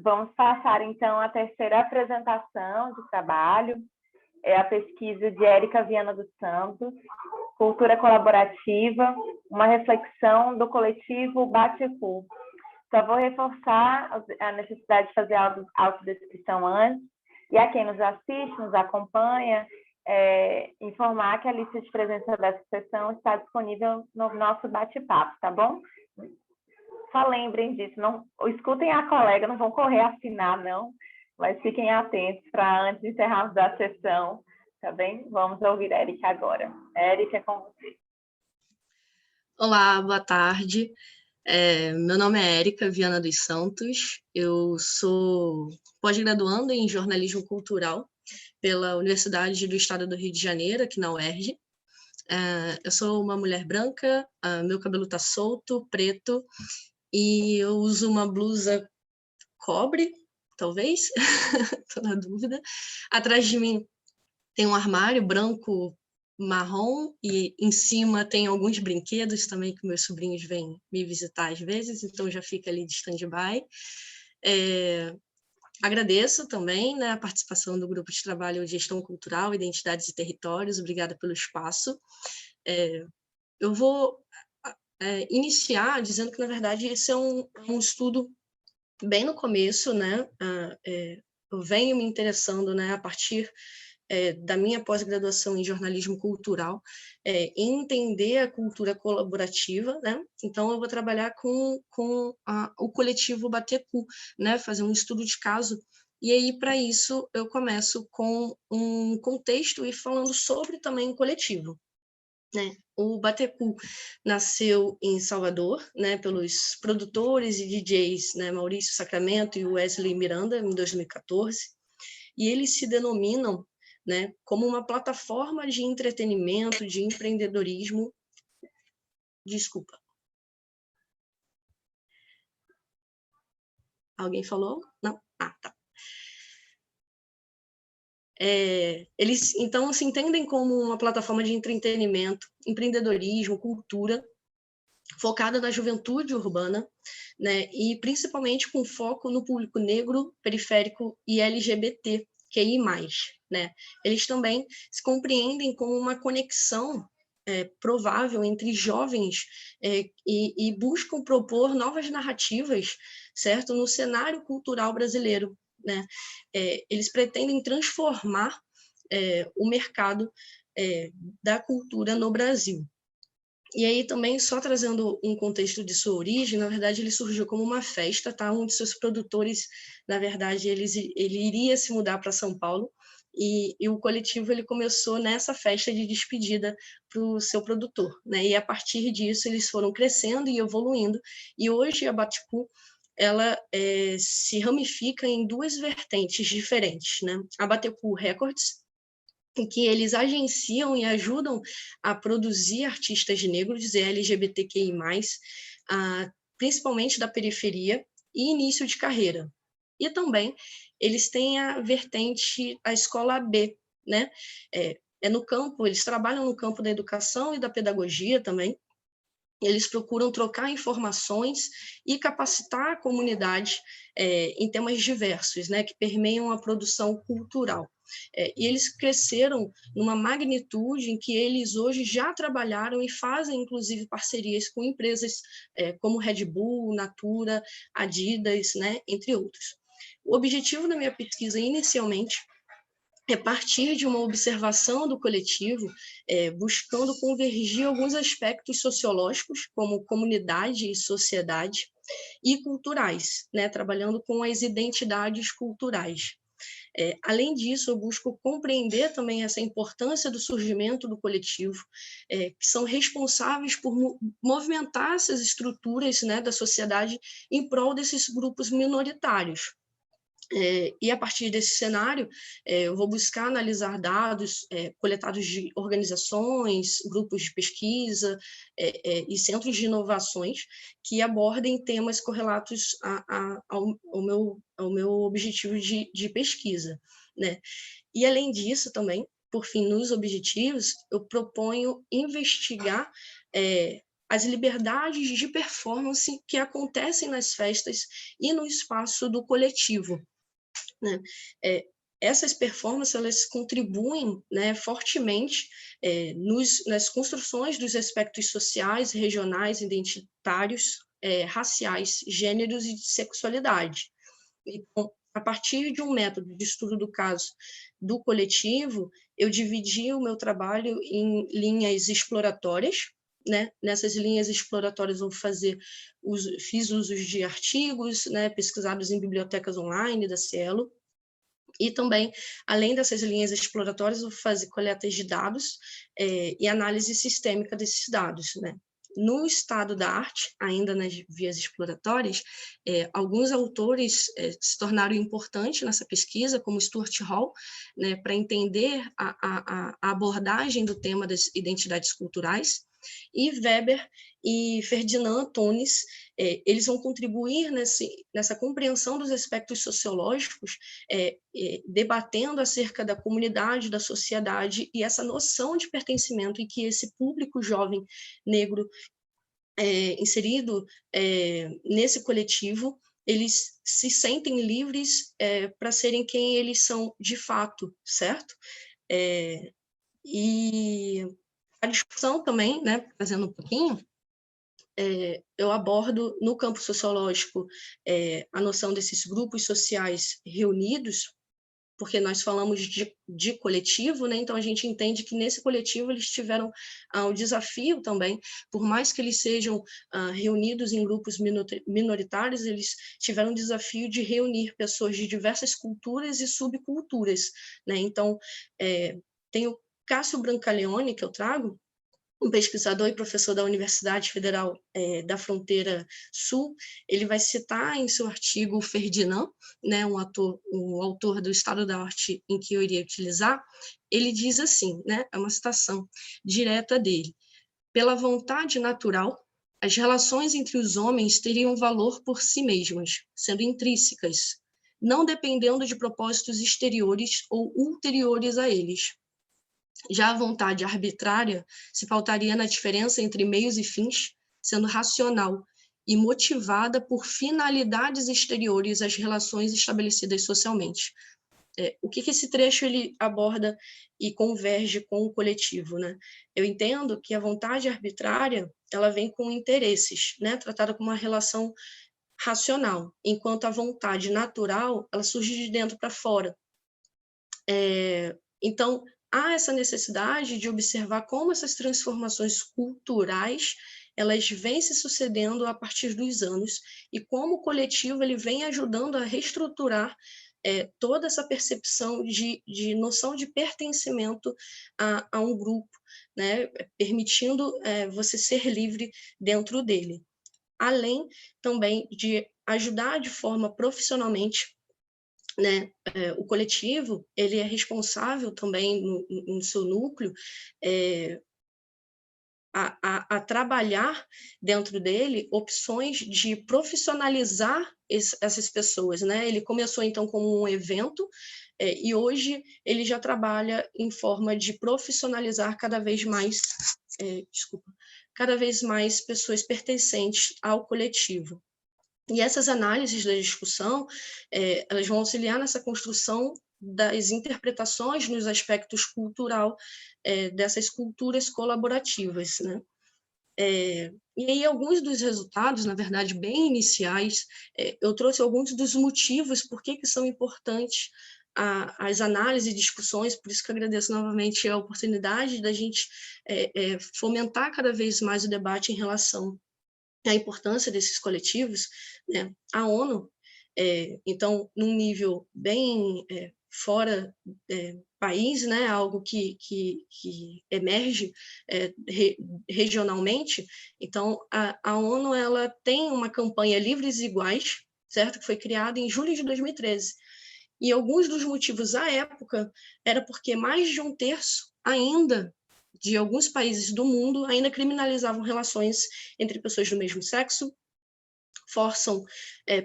Vamos passar, então, à terceira apresentação de trabalho. É a pesquisa de Érica Viana dos Santos, Cultura Colaborativa, uma reflexão do coletivo Batecu. Só vou reforçar a necessidade de fazer a autodescrição antes, e a quem nos assiste, nos acompanha, informar que a lista de presença dessa sessão está disponível no nosso bate-papo, tá bom? Só lembrem disso, não escutem a colega, não vão correr a assinar, não, mas fiquem atentos para antes de encerrarmos a sessão, tá bem? Vamos ouvir a Érica agora. Érica, é com você. Olá, boa tarde. Meu nome é Érica Viana dos Santos, eu sou pós-graduanda em jornalismo cultural pela Universidade do Estado do Rio de Janeiro, aqui na UERJ. Eu sou uma mulher branca, meu cabelo está solto, preto, e eu uso uma blusa cobre, talvez, estou na dúvida. Atrás de mim tem um armário branco marrom, e em cima tem alguns brinquedos também que meus sobrinhos vêm me visitar às vezes, então já fica ali de stand-by. Agradeço também, né, a participação do Grupo de Trabalho Gestão Cultural, Identidades e Territórios, obrigada pelo espaço. Eu vou iniciar dizendo que, na verdade, esse é um estudo bem no começo, né? Eu venho me interessando, né, a partir da minha pós-graduação em jornalismo cultural, em entender a cultura colaborativa, né? Então eu vou trabalhar com o coletivo Batecu, né? Fazer um estudo de caso E aí, para isso, eu começo com um contexto e falando sobre também o coletivo. Né? O Batecu nasceu em Salvador, né, pelos produtores e DJs, né, Maurício Sacramento e Wesley Miranda, em 2014, e eles se denominam, né, como uma plataforma de entretenimento, de empreendedorismo. Desculpa. Alguém falou? Não? Ah, tá. Eles, então, se entendem como uma plataforma de entretenimento, empreendedorismo, cultura, focada na juventude urbana, né, e principalmente com foco no público negro, periférico e LGBTQI+. Né? Eles também se compreendem como uma conexão provável entre jovens e buscam propor novas narrativas, certo, no cenário cultural brasileiro. Né? Eles pretendem transformar o mercado da cultura no Brasil. E aí também, só trazendo um contexto de sua origem, na verdade ele surgiu como uma festa, tá? Um de seus produtores, na verdade, ele iria se mudar para São Paulo, e o coletivo ele começou nessa festa de despedida para o seu produtor, né? E a partir disso eles foram crescendo e evoluindo, e hoje a Batecu ela se ramifica em duas vertentes diferentes, né? A Batecu Records, em que eles agenciam e ajudam a produzir artistas negros e LGBTQI+, principalmente da periferia e início de carreira. E também eles têm a vertente, a escola B, né? No campo, eles trabalham no campo da educação e da pedagogia também. Eles procuram trocar informações e capacitar a comunidade em temas diversos, né, que permeiam a produção cultural. E eles cresceram numa magnitude em que eles hoje já trabalharam e fazem, inclusive, parcerias com empresas como Red Bull, Natura, Adidas, né, entre outros. O objetivo da minha pesquisa, inicialmente, partir de uma observação do coletivo, buscando convergir alguns aspectos sociológicos, como comunidade e sociedade, e culturais, né, trabalhando com as identidades culturais. Além disso, eu busco compreender também essa importância do surgimento do coletivo, que são responsáveis por movimentar essas estruturas, né, da sociedade em prol desses grupos minoritários. E a partir desse cenário, eu vou buscar analisar dados coletados de organizações, grupos de pesquisa e centros de inovações que abordem temas correlatos ao meu objetivo de pesquisa. Né? E, além disso, também, por fim, nos objetivos, eu proponho investigar as liberdades de performance que acontecem nas festas e no espaço do coletivo. Né? Essas performances elas contribuem, né, fortemente nas construções dos aspectos sociais, regionais, identitários, raciais, gêneros e de sexualidade. Então, a partir de um método de estudo do caso do coletivo, eu dividi o meu trabalho em linhas exploratórias. Né? Nessas linhas exploratórias eu fiz usos de artigos, né, pesquisados em bibliotecas online da Cielo, e também, além dessas linhas exploratórias, eu vou fazer coletas de dados e análise sistêmica desses dados. Né? No estado da arte, ainda nas vias exploratórias, alguns autores se tornaram importantes nessa pesquisa, como Stuart Hall, né, para entender a abordagem do tema das identidades culturais, e Weber e Ferdinand Antunes, eles vão contribuir nessa compreensão dos aspectos sociológicos, debatendo acerca da comunidade, da sociedade e essa noção de pertencimento em que esse público jovem negro inserido nesse coletivo, eles se sentem livres para serem quem eles são de fato, certo? E a discussão também, né, trazendo um pouquinho, eu abordo no campo sociológico a noção desses grupos sociais reunidos porque nós falamos de coletivo, né? Então a gente entende que nesse coletivo eles tiveram o desafio também, por mais que eles sejam reunidos em grupos minoritários, eles tiveram o desafio de reunir pessoas de diversas culturas e subculturas, né? Então, tem o Cássio Brancaleone, que eu trago, um pesquisador e professor da Universidade Federal da Fronteira Sul. Ele vai citar em seu artigo o Ferdinand, né, um autor do Estado da Arte em que eu iria utilizar. Ele diz assim, né, é uma citação direta dele: pela vontade natural, as relações entre os homens teriam valor por si mesmas, sendo intrínsecas, não dependendo de propósitos exteriores ou ulteriores a eles. Já a vontade arbitrária se pautaria na diferença entre meios e fins, sendo racional e motivada por finalidades exteriores às relações estabelecidas socialmente. O que esse trecho ele aborda e converge com o coletivo, né? Eu entendo que a vontade arbitrária ela vem com interesses, né? Tratada como uma relação racional, enquanto a vontade natural ela surge de dentro para fora. Então, há essa necessidade de observar como essas transformações culturais elas vêm se sucedendo a partir dos anos e como o coletivo ele vem ajudando a reestruturar toda essa percepção de noção de pertencimento a um grupo, né? Permitindo você ser livre dentro dele. Além também de ajudar de forma profissionalmente, né? O coletivo ele é responsável também no seu núcleo a trabalhar dentro dele opções de profissionalizar essas pessoas, né? Ele começou então como um evento e hoje ele já trabalha em forma de profissionalizar cada vez mais, cada vez mais pessoas pertencentes ao coletivo. E essas análises da discussão, elas vão auxiliar nessa construção das interpretações nos aspectos cultural dessas culturas colaborativas, né? E aí alguns dos resultados, na verdade, bem iniciais, eu trouxe alguns dos motivos por que são importantes as análises e discussões, por isso que eu agradeço novamente a oportunidade da gente fomentar cada vez mais o debate em relação a importância desses coletivos, né? A ONU, então, num nível bem fora país, né? Algo que emerge regionalmente. Então, a ONU ela tem uma campanha Livres e Iguais, certo? Que foi criada em julho de 2013. E alguns dos motivos à época era porque mais de um terço ainda de alguns países do mundo ainda criminalizavam relações entre pessoas do mesmo sexo, forçam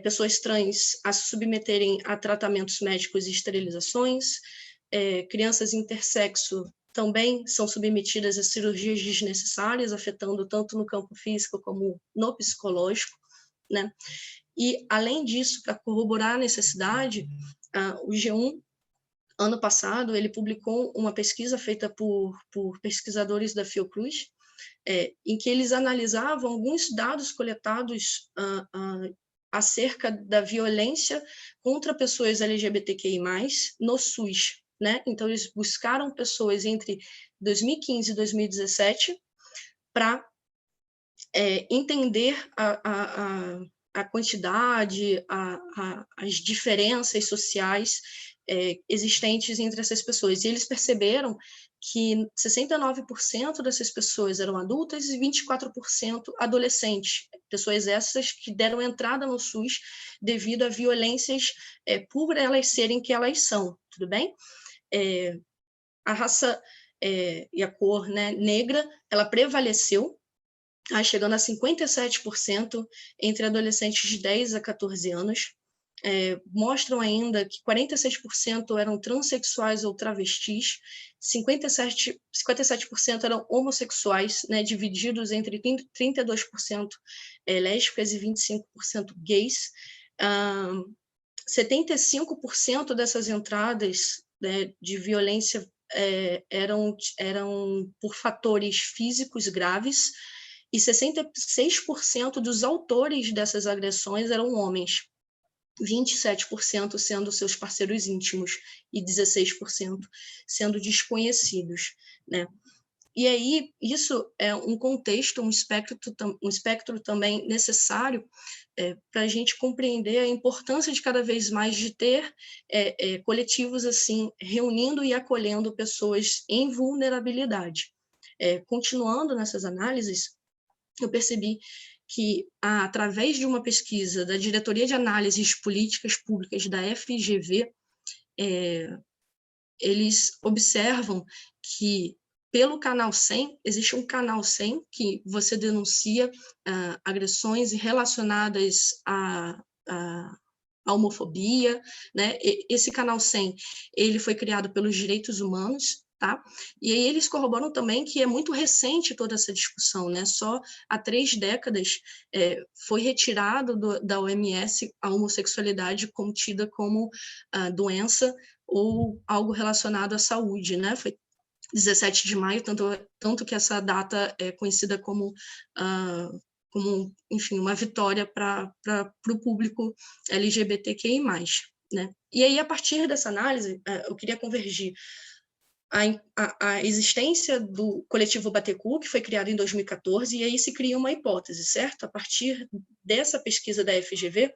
pessoas trans a se submeterem a tratamentos médicos e esterilizações, crianças intersexo também são submetidas a cirurgias desnecessárias, afetando tanto no campo físico como no psicológico, né? E, além disso, para corroborar a necessidade, o G1, ano passado, ele publicou uma pesquisa feita por pesquisadores da Fiocruz, em que eles analisavam alguns dados coletados acerca da violência contra pessoas LGBTQI+, no SUS, né? Então, eles buscaram pessoas entre 2015 e 2017 para entender a quantidade, as diferenças sociais existentes entre essas pessoas. E eles perceberam que 69% dessas pessoas eram adultas e 24% adolescentes, pessoas essas que deram entrada no SUS devido a violências por elas serem que elas são, tudo bem? A raça e a cor, né, negra, ela prevaleceu, chegando a 57% entre adolescentes de 10 a 14 anos. Mostram ainda que 46% eram transexuais ou travestis, 57% eram homossexuais, né, divididos entre 32% lésbicas e 25% gays. 75% dessas entradas, né, de violência eram por fatores físicos graves, e 66% dos autores dessas agressões eram homens. 27% sendo seus parceiros íntimos e 16% sendo desconhecidos, né? E aí, isso é um contexto, um espectro também necessário para a gente compreender a importância de cada vez mais de ter coletivos assim, reunindo e acolhendo pessoas em vulnerabilidade. Continuando nessas análises, eu percebi que, através de uma pesquisa da Diretoria de Análises Políticas Públicas da FGV, eles observam que, pelo canal 100, existe um canal 100 que você denuncia agressões relacionadas à homofobia, né? Esse canal 100, ele foi criado pelos direitos humanos, tá? E aí eles corroboram também que é muito recente toda essa discussão, né? Só há 3 décadas foi retirado da OMS a homossexualidade como tida como doença ou algo relacionado à saúde, né? Foi 17 de maio, tanto que essa data é conhecida como enfim, uma vitória para o público LGBTQI+, né? E aí, a partir dessa análise, eu queria convergir a existência do coletivo Batecu, que foi criado em 2014, e aí se cria uma hipótese, certo? A partir dessa pesquisa da FGV,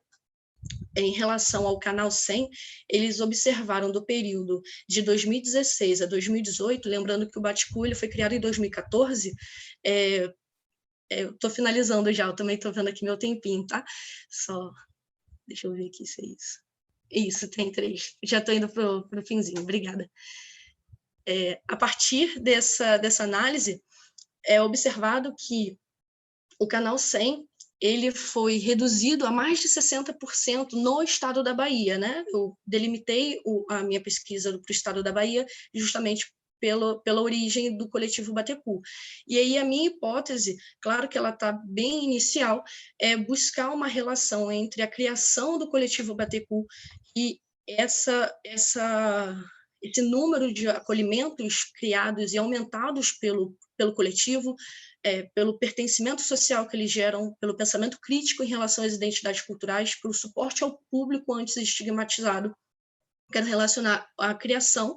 em relação ao canal 100, eles observaram do período de 2016 a 2018, lembrando que o Batecu foi criado em 2014, eu estou finalizando já, eu também estou vendo aqui meu tempinho, tá? Só, deixa eu ver aqui se é isso. Isso, tem 3. Já estou indo para o finzinho, obrigada. A partir dessa análise, é observado que o canal 100 ele foi reduzido a mais de 60% no estado da Bahia, né? Eu delimitei a minha pesquisa para o estado da Bahia justamente pela origem do coletivo Batecu. E aí a minha hipótese, claro que ela está bem inicial, é buscar uma relação entre a criação do coletivo Batecu e esse número de acolhimentos criados e aumentados pelo coletivo, pelo pertencimento social que eles geram, pelo pensamento crítico em relação às identidades culturais, pelo suporte ao público antes estigmatizado. Quero relacionar a criação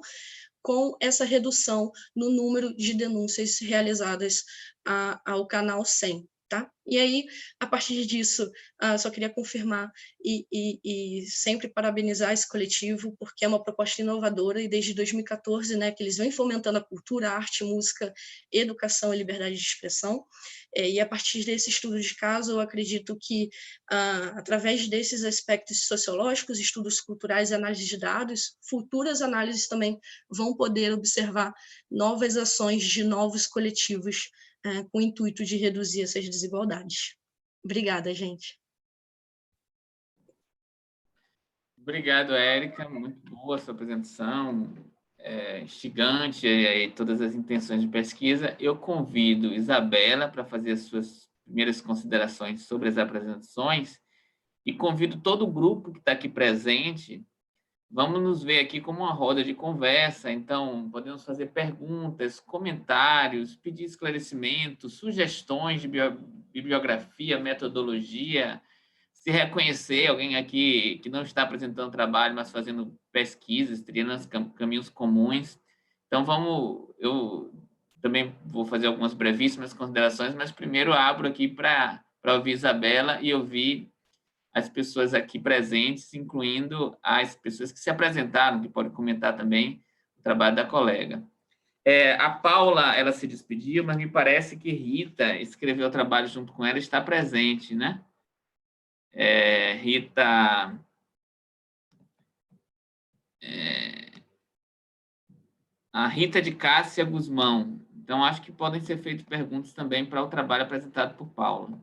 com essa redução no número de denúncias realizadas ao canal 100. Tá? E aí, a partir disso, só queria confirmar e sempre parabenizar esse coletivo, porque é uma proposta inovadora, e desde 2014, né, que eles vêm fomentando a cultura, a arte, música, educação e liberdade de expressão. E a partir desse estudo de caso, eu acredito que, através desses aspectos sociológicos, estudos culturais e análise de dados, futuras análises também vão poder observar novas ações de novos coletivos, com o intuito de reduzir essas desigualdades. Obrigada, gente. Obrigado, Érica. Muito boa a sua apresentação, instigante e todas as intenções de pesquisa. Eu convido Isabela para fazer as suas primeiras considerações sobre as apresentações e convido todo o grupo que está aqui presente. Vamos nos ver aqui como uma roda de conversa, então podemos fazer perguntas, comentários, pedir esclarecimentos, sugestões de bibliografia, metodologia, se reconhecer alguém aqui que não está apresentando trabalho, mas fazendo pesquisas, trilhando caminhos comuns. Então, eu também vou fazer algumas brevíssimas considerações, mas primeiro abro aqui para ouvir Isabela e ouvir as pessoas aqui presentes, incluindo as pessoas que se apresentaram, que podem comentar também o trabalho da colega. A Paula, ela se despediu, mas me parece que Rita escreveu o trabalho junto com ela e está presente, né? Rita... a Rita de Cássia Guzmão. Então, acho que podem ser feitas perguntas também para o trabalho apresentado por Paula.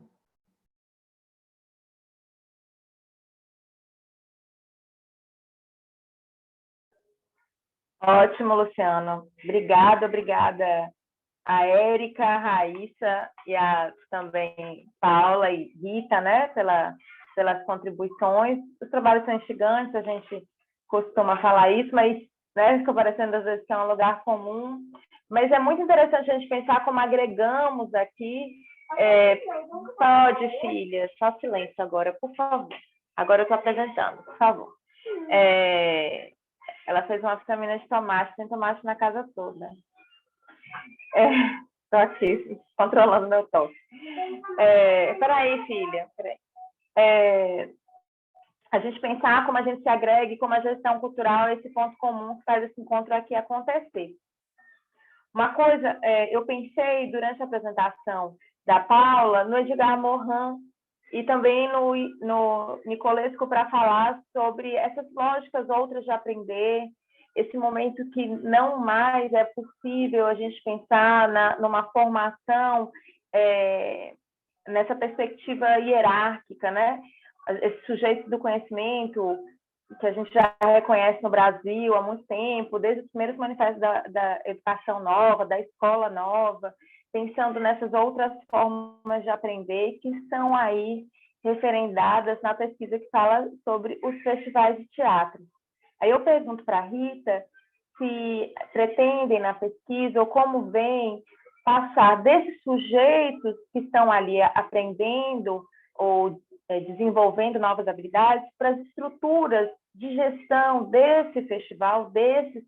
Ótimo, Luciano. Obrigada a Érica, a Raíssa e também Paula e Rita, né, pelas contribuições. Os trabalhos são instigantes, a gente costuma falar isso, mas, né, fica parecendo às vezes que é um lugar comum. Mas é muito interessante a gente pensar como agregamos aqui. Pode, filha, só silêncio agora, por favor. Agora eu estou apresentando, por favor. Ela fez uma vitamina de tomate, tem tomate na casa toda. Estou aqui, controlando meu toque. Peraí, filha. Peraí. A gente pensar como a gente se agrega e como a gestão cultural é esse ponto comum que faz esse encontro aqui acontecer. Uma coisa, eu pensei durante a apresentação da Paula no Edgar Morin e também no Nicolescu para falar sobre essas lógicas outras de aprender, esse momento que não mais é possível a gente pensar numa formação nessa perspectiva hierárquica, né? Esse sujeito do conhecimento que a gente já reconhece no Brasil há muito tempo, desde os primeiros manifestos da educação nova, da escola nova, pensando nessas outras formas de aprender que estão aí referendadas na pesquisa que fala sobre os festivais de teatro. Aí eu pergunto para a Rita se pretendem na pesquisa ou como vem passar desses sujeitos que estão ali aprendendo ou desenvolvendo novas habilidades para as estruturas de gestão desses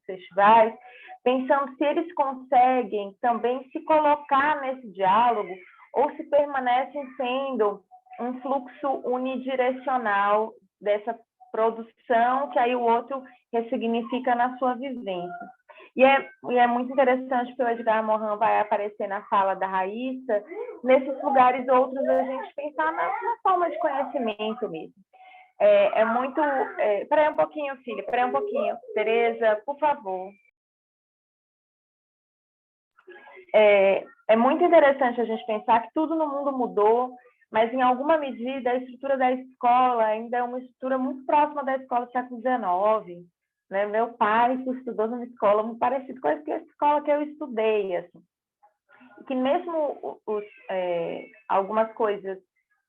festivais, pensando se eles conseguem também se colocar nesse diálogo ou se permanecem sendo um fluxo unidirecional dessa produção que aí o outro ressignifica na sua vivência. E é muito interessante que o Edgar Morin vai aparecer na fala da Raíssa, nesses lugares outros a gente pensar na forma de conhecimento mesmo. Muito... Peraí um pouquinho, filha, peraí um pouquinho. Tereza, por favor. É muito interessante a gente pensar que tudo no mundo mudou, mas em alguma medida a estrutura da escola ainda é uma estrutura muito próxima da escola do século XIX. Né? Meu pai estudou numa escola muito parecida com a escola que eu estudei, assim. Que mesmo algumas coisas,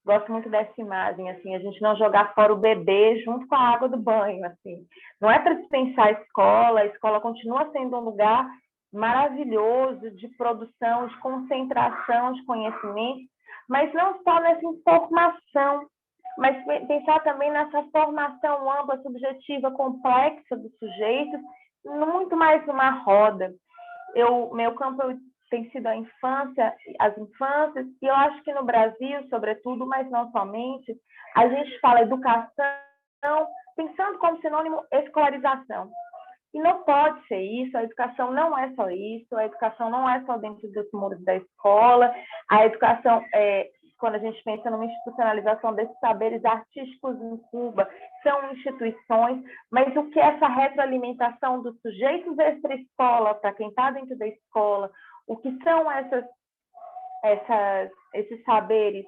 gosto muito dessa imagem, assim, a gente não jogar fora o bebê junto com a água do banho, assim. Não é para dispensar a escola continua sendo um lugar maravilhoso de produção, de concentração de conhecimento, mas não só nessa informação, mas pensar também nessa formação ampla, subjetiva, complexa dos sujeitos, muito mais numa roda. Meu campo tem sido as infâncias, e eu acho que no Brasil, sobretudo, mas não somente, a gente fala educação pensando como sinônimo escolarização. E não pode ser isso, a educação não é só isso, a educação não é só dentro dos muros da escola, a educação quando a gente pensa numa institucionalização desses saberes artísticos em Cuba, são instituições, mas o que é essa retroalimentação dos sujeitos extra-escola, para quem está dentro da escola, o que são esses saberes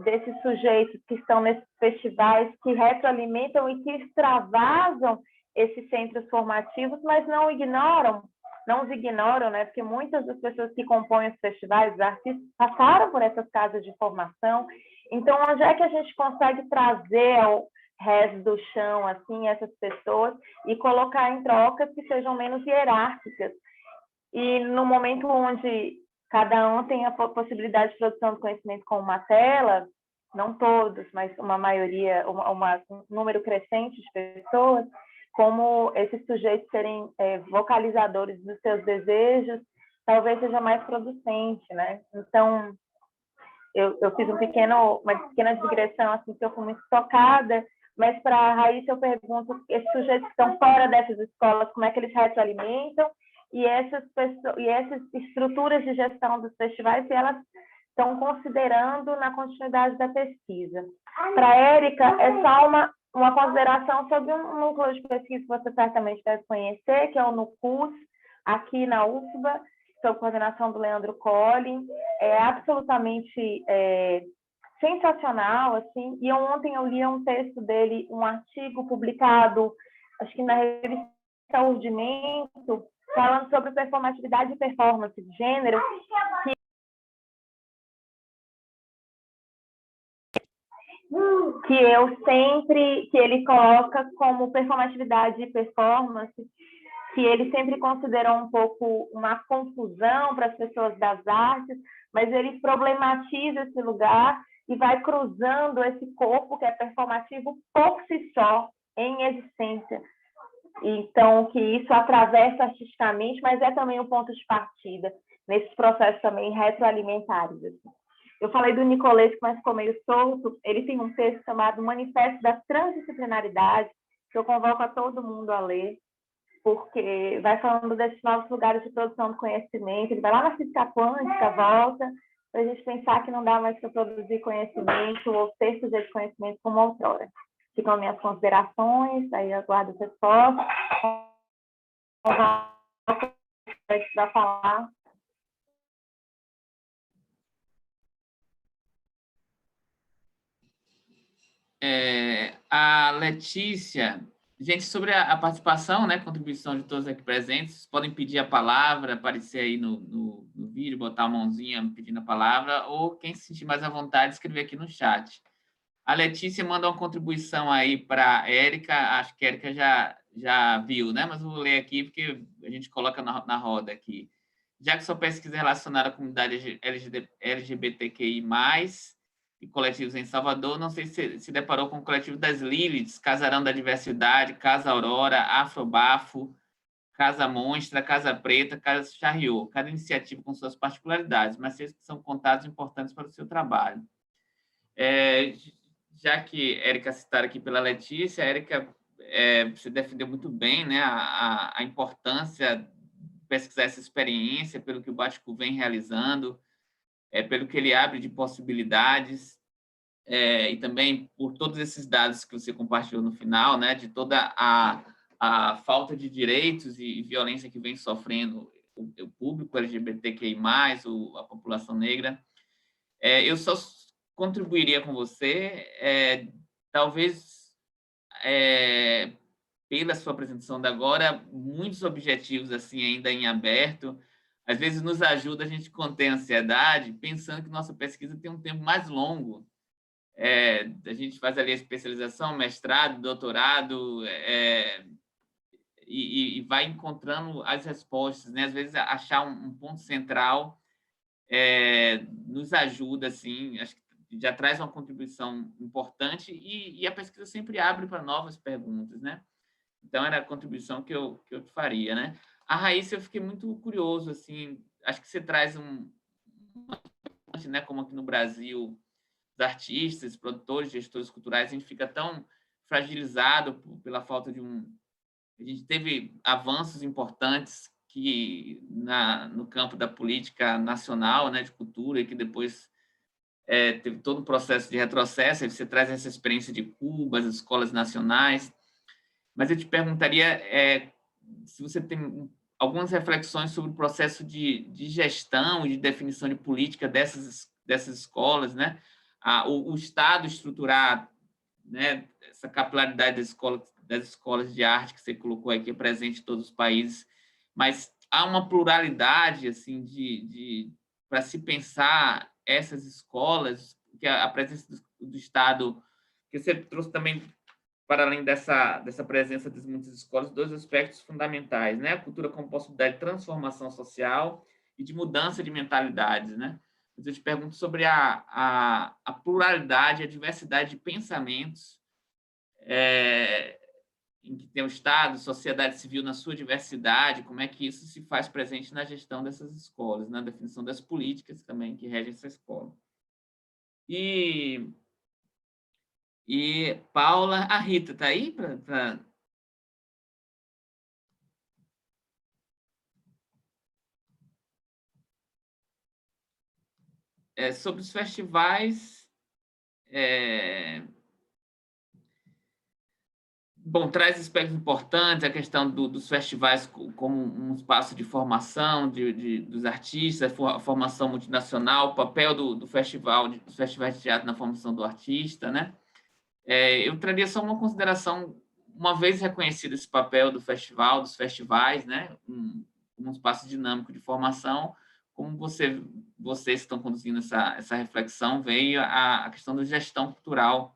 desses sujeitos que estão nesses festivais, que retroalimentam e que extravasam esses centros formativos, mas não os ignoram, né? Porque muitas das pessoas que compõem os festivais, os artistas, passaram por essas casas de formação. Então, onde é que a gente consegue trazer ao resto do chão, assim, essas pessoas e colocar em trocas que sejam menos hierárquicas? E no momento onde cada um tem a possibilidade de produção de conhecimento com uma tela, não todos, mas uma maioria, um número crescente de pessoas, como esses sujeitos serem vocalizadores dos seus desejos, talvez seja mais producente, né? Então, eu fiz uma pequena digressão, assim, que eu fui muito tocada, mas para a Raíssa eu pergunto, esses sujeitos que estão fora dessas escolas, como é que eles retroalimentam? E essas estruturas de gestão dos festivais, se elas estão considerando na continuidade da pesquisa. Para a Érica, é só uma consideração sobre um núcleo de pesquisa que você certamente deve conhecer, que é o NUCUS, aqui na UFBA, sob coordenação do Leandro Collin. É absolutamente sensacional, assim. E ontem eu li um texto dele, um artigo publicado, acho que na revista Urdimento, falando sobre performatividade e performance de gênero, que ele coloca como performatividade e performance, que ele sempre considerou um pouco uma confusão para as pessoas das artes, mas ele problematiza esse lugar e vai cruzando esse corpo que é performativo por si só, em existência. Então, que isso atravessa artisticamente, mas é também um ponto de partida nesses processos também retroalimentares. Assim. Eu falei do Nicolesco, mas ficou meio solto. Ele tem um texto chamado Manifesto da Transdisciplinaridade, que eu convoco a todo mundo a ler, porque vai falando desses novos lugares de produção do conhecimento. Ele vai lá na física quântica, volta, para a gente pensar que não dá mais para produzir conhecimento ou ter sujeito de conhecimento como outrora. Ficam minhas considerações, aí eu aguardo as respostas. Para falar. A Letícia, gente, sobre a participação, né, contribuição de todos aqui presentes, vocês podem pedir a palavra, aparecer aí no vídeo, botar a mãozinha pedindo a palavra, ou quem se sentir mais à vontade, escrever aqui no chat. A Letícia manda uma contribuição aí para a Érica, acho que a Érica já viu, né? Mas eu vou ler aqui porque a gente coloca na roda aqui. Já que sua pesquisa é relacionada à comunidade LGBTQI+, e coletivos em Salvador, não sei se deparou com o coletivo das Liliths, Casarão da Diversidade, Casa Aurora, Afrobafo, Casa Monstra, Casa Preta, Casa Charriot, cada iniciativa com suas particularidades, mas esses são contatos importantes para o seu trabalho. Já que Érica citada aqui pela Letícia, Érica, você defendeu muito bem, né, a importância de pesquisar essa experiência, pelo que o Bático vem realizando, pelo que ele abre de possibilidades, e também por todos esses dados que você compartilhou no final, né, de toda a falta de direitos e violência que vem sofrendo o público LGBTQI+, a população negra. Eu só contribuiria com você, talvez, pela sua apresentação da agora, muitos objetivos assim ainda em aberto. Às vezes nos ajuda a gente conter a ansiedade, pensando que nossa pesquisa tem um tempo mais longo. A gente faz ali a especialização, mestrado, doutorado, e vai encontrando as respostas, né? Às vezes achar um ponto central nos ajuda, assim, acho que já traz uma contribuição importante e a pesquisa sempre abre para novas perguntas, né? Então, era a contribuição que eu te faria, né? A Raíssa, eu fiquei muito curioso, assim, acho que você traz né, como aqui no Brasil, os artistas, produtores, gestores culturais, a gente fica tão fragilizado pela falta de A gente teve avanços importantes que no campo da política nacional, né, de cultura, e que depois teve todo um processo de retrocesso. Aí você traz essa experiência de Cuba, as escolas nacionais, mas eu te perguntaria se você tem algumas reflexões sobre o processo de gestão e de definição de política dessas escolas, né? O Estado estruturar, né, essa capilaridade das escolas de arte que você colocou aqui, presente em todos os países, mas há uma pluralidade assim para se pensar essas escolas, que a presença do Estado, que você trouxe também, para além dessa presença das muitas escolas, dois aspectos fundamentais, né? A cultura como possibilidade de transformação social e de mudança de mentalidades, né? Eu te pergunto sobre a pluralidade, a diversidade de pensamentos em que tem o Estado, sociedade civil na sua diversidade, como é que isso se faz presente na gestão dessas escolas, na definição das políticas também que regem essa escola. E Paula, a Rita está aí para... sobre os festivais, bom, traz aspectos importantes, a questão dos festivais como um espaço de formação dos artistas, a formação multinacional, o papel dos festivais de teatro na formação do artista, né? Eu traria só uma consideração, uma vez reconhecido esse papel do festival, dos festivais, né? Um espaço dinâmico de formação, como vocês estão conduzindo essa reflexão, veio a questão da gestão cultural,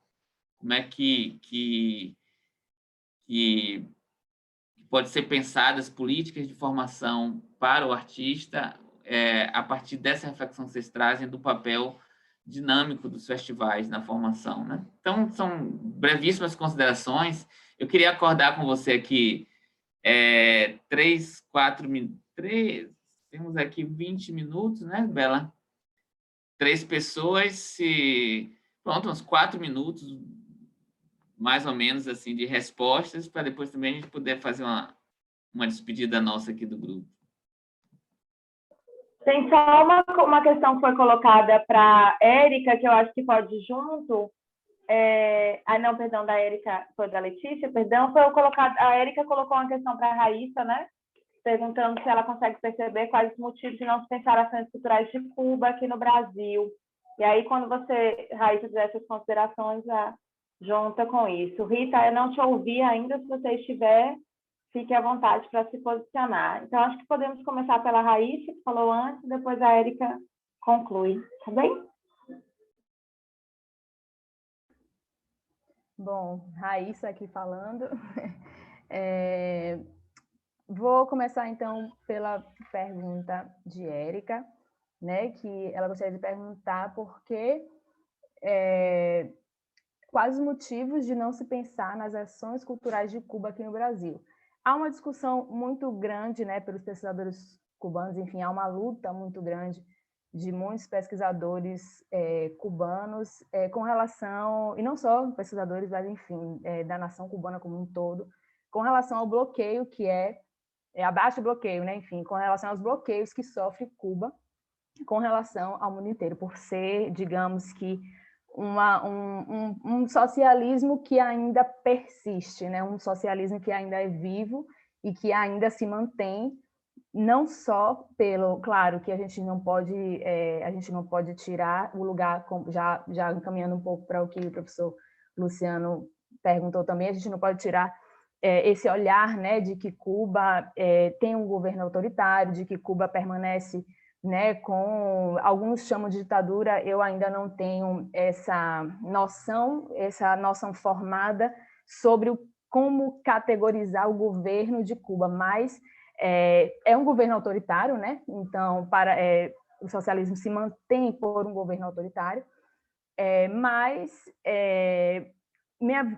como é que pode ser pensadas políticas de formação para o artista a partir dessa reflexão que vocês trazem do papel dinâmico dos festivais na formação, né? Então, são brevíssimas considerações. Eu queria acordar com você aqui 3, temos aqui 20 minutos, né, Bela? 3 pessoas, pronto, uns 4 minutos, mais ou menos, assim, de respostas, para depois também a gente poder fazer uma despedida nossa aqui do grupo. Tem só uma questão que foi colocada para a Érica, que eu acho que pode ir junto. Não, perdão, da Érica, foi da Letícia, perdão, a Érica colocou uma questão para a Raíssa, né? Perguntando se ela consegue perceber quais os motivos de não se pensar ações culturais de Cuba aqui no Brasil. E aí, quando você, Raíssa, fizer essas considerações, já junta com isso. Rita, eu não te ouvi ainda, se você estiver, fique à vontade para se posicionar. Então, acho que podemos começar pela Raíssa, que falou antes, depois a Érica conclui, tá bem? Bom, Raíssa aqui falando. Vou começar, então, pela pergunta de Érica, né, que ela gostaria de perguntar por que, quais os motivos de não se pensar nas ações culturais de Cuba aqui no Brasil. Há uma discussão muito grande, né, pelos pesquisadores cubanos, enfim, há uma luta muito grande de muitos pesquisadores cubanos com relação, e não só pesquisadores, mas, enfim, da nação cubana como um todo, com relação ao bloqueio que abaixo do bloqueio, né? Enfim, com relação aos bloqueios que sofre Cuba com relação ao mundo inteiro, por ser, digamos que, um socialismo que ainda persiste, né? Um socialismo que ainda é vivo e que ainda se mantém, não só pelo, claro, que a gente não pode tirar o lugar, já encaminhando um pouco para o que o professor Luciano perguntou também, a gente não pode tirar esse olhar, né, de que Cuba tem um governo autoritário, de que Cuba permanece, né, com alguns chamam de ditadura. Eu ainda não tenho essa noção formada sobre como categorizar o governo de Cuba, mas é um governo autoritário, né? Então, o socialismo se mantém por um governo autoritário, mas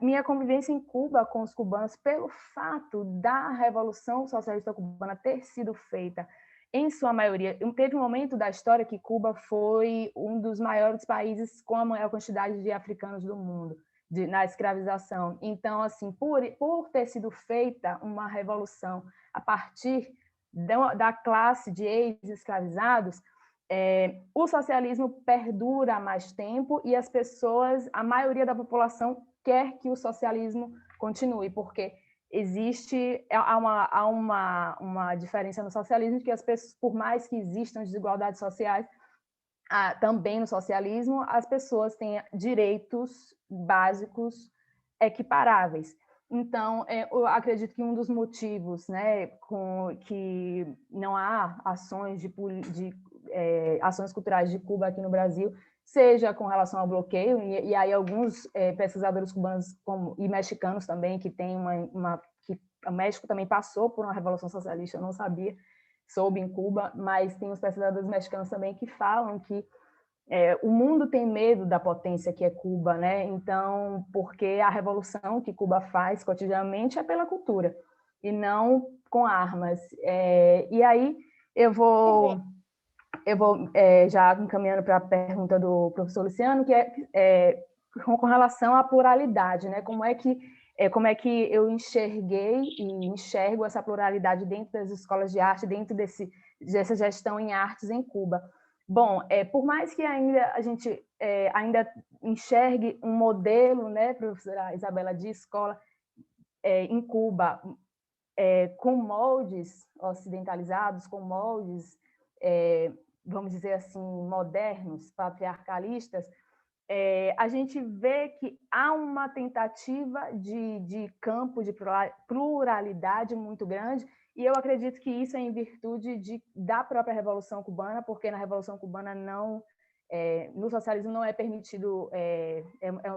minha convivência em Cuba com os cubanos, pelo fato da Revolução Socialista Cubana ter sido feita, em sua maioria, teve um momento da história que Cuba foi um dos maiores países com a maior quantidade de africanos do mundo, na escravização. Então, assim, por ter sido feita uma revolução a partir da classe de ex-escravizados, o socialismo perdura há mais tempo e as pessoas, a maioria da população, quer que o socialismo continue, porque há uma diferença no socialismo, que as pessoas, por mais que existam desigualdades sociais, também no socialismo, as pessoas têm direitos básicos equiparáveis. Então, eu acredito que um dos motivos, né, que não há ações ações culturais de Cuba aqui no Brasil, seja com relação ao bloqueio, e aí alguns pesquisadores cubanos e mexicanos também, que tem que o México também passou por uma revolução socialista, eu não sabia, soube em Cuba, mas tem os pesquisadores mexicanos também que falam que o mundo tem medo da potência que é Cuba, né? Então, porque a revolução que Cuba faz cotidianamente é pela cultura, e não com armas. E aí eu vou já encaminhando para a pergunta do professor Luciano, que com relação à pluralidade, né? Como é que eu enxerguei e enxergo essa pluralidade dentro das escolas de arte, dentro dessa gestão em artes em Cuba? Bom, por mais que a gente ainda enxergue um modelo, né, professora Isabela, de escola em Cuba, com moldes ocidentalizados, com moldes, vamos dizer assim, modernos, patriarcalistas, a gente vê que há uma tentativa de campo de pluralidade muito grande, e eu acredito que isso é em virtude da própria Revolução Cubana, porque na Revolução Cubana no socialismo não é permitido,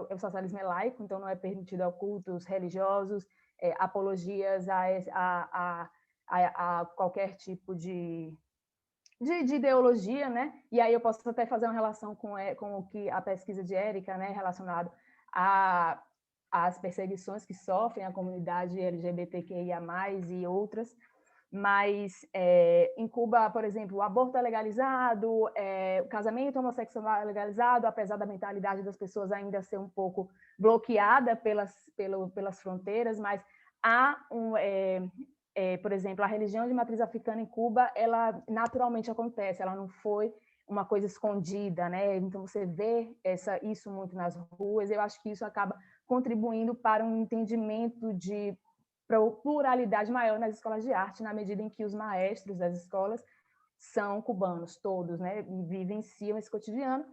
o socialismo é laico, então não é permitido a cultos religiosos, apologias a qualquer tipo de de ideologia, né? E aí eu posso até fazer uma relação com o que a pesquisa de Érica, né, relacionado às perseguições que sofrem a comunidade LGBTQIA+, e outras. Mas em Cuba, por exemplo, o aborto é legalizado, o casamento homossexual é legalizado, apesar da mentalidade das pessoas ainda ser um pouco bloqueada pelas fronteiras, mas há por exemplo, a religião de matriz africana em Cuba, ela naturalmente acontece, ela não foi uma coisa escondida, né? Então você vê isso muito nas ruas. Eu acho que isso acaba contribuindo para um entendimento de pluralidade maior nas escolas de arte, na medida em que os maestros das escolas são cubanos, todos, né? E vivenciam esse cotidiano.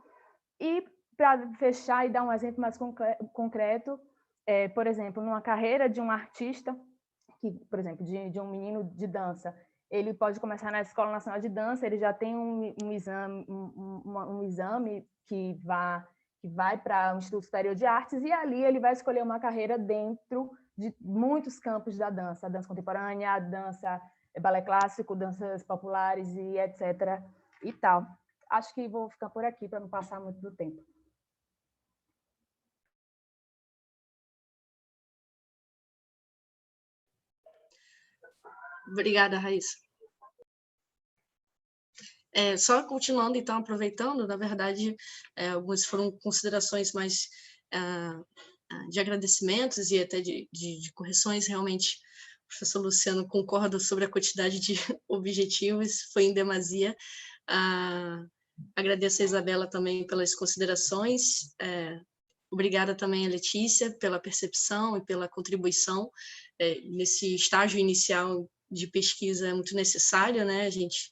E, para fechar e dar um exemplo mais concreto, por exemplo, numa carreira de um artista, por exemplo, de um menino de dança, ele pode começar na Escola Nacional de Dança, ele já tem um exame que vai para o Instituto Superior de Artes, e ali ele vai escolher uma carreira dentro de muitos campos da dança, a dança contemporânea, a dança balé clássico, danças populares e etc. e tal. Acho que vou ficar por aqui para não passar muito do tempo. Obrigada, Raíssa. Só continuando, então, aproveitando, na verdade, algumas foram considerações mais de agradecimentos e até de correções. Realmente, o professor Luciano concorda sobre a quantidade de objetivos, foi em demasia. Agradeço a Isabela também pelas considerações. Obrigada também a Letícia pela percepção e pela contribuição. Nesse estágio inicial de pesquisa é muito necessário, né, a gente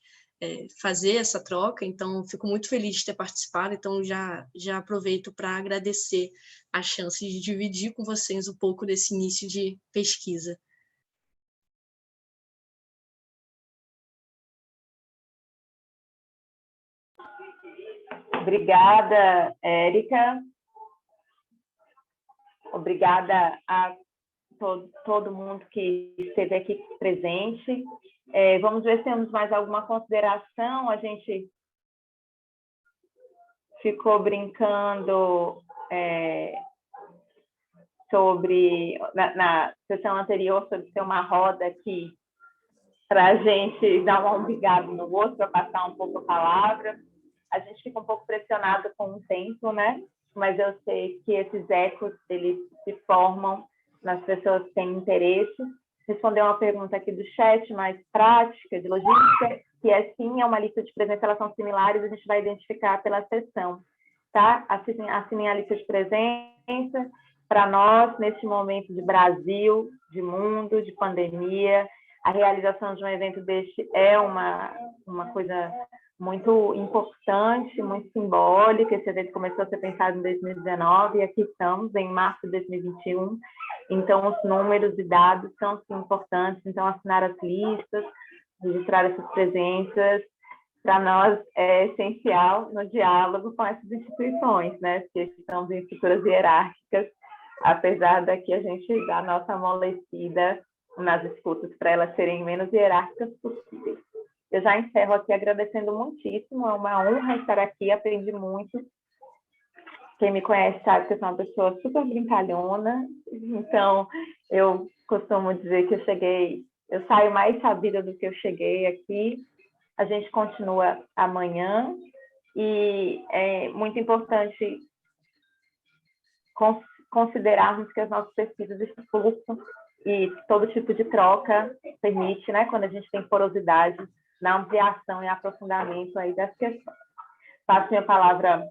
fazer essa troca, então fico muito feliz de ter participado, então já aproveito para agradecer a chance de dividir com vocês um pouco desse início de pesquisa. Obrigada, Érica. Obrigada a todo mundo que esteve aqui presente. Vamos ver se temos mais alguma consideração. A gente ficou brincando sobre, na sessão anterior, sobre ter uma roda aqui para a gente dar uma umbigada no outro, para passar um pouco a palavra. A gente fica um pouco pressionado com o tempo, né? Mas eu sei que esses ecos, eles se formam nas pessoas que têm interesse. Responder uma pergunta aqui do chat, mais prática, de logística, que sim, é uma lista de presença, elas são similares, a gente vai identificar pela sessão, tá? Assinem a lista de presença. Para nós, neste momento de Brasil, de mundo, de pandemia, a realização de um evento deste é uma coisa muito importante, muito simbólica. Esse evento começou a ser pensado em 2019 e aqui estamos, em março de 2021. Então, os números e dados são sim, importantes. Então, assinar as listas, registrar essas presenças, para nós é essencial no diálogo com essas instituições, né? Porque estamos em estruturas hierárquicas, apesar daqui a gente dar a nossa amolecida nas escutas para elas serem menos hierárquicas possíveis. Eu já encerro aqui agradecendo muitíssimo, é uma honra estar aqui, aprendi muito. Quem me conhece sabe que eu sou uma pessoa super brincalhona, então eu costumo dizer que eu saio mais sabida do que eu cheguei aqui. A gente continua amanhã e é muito importante considerarmos que as nossas pesquisas de fluxo e todo tipo de troca permite, né, quando a gente tem porosidade, na ampliação e aprofundamento aí das questões. Passo minha palavra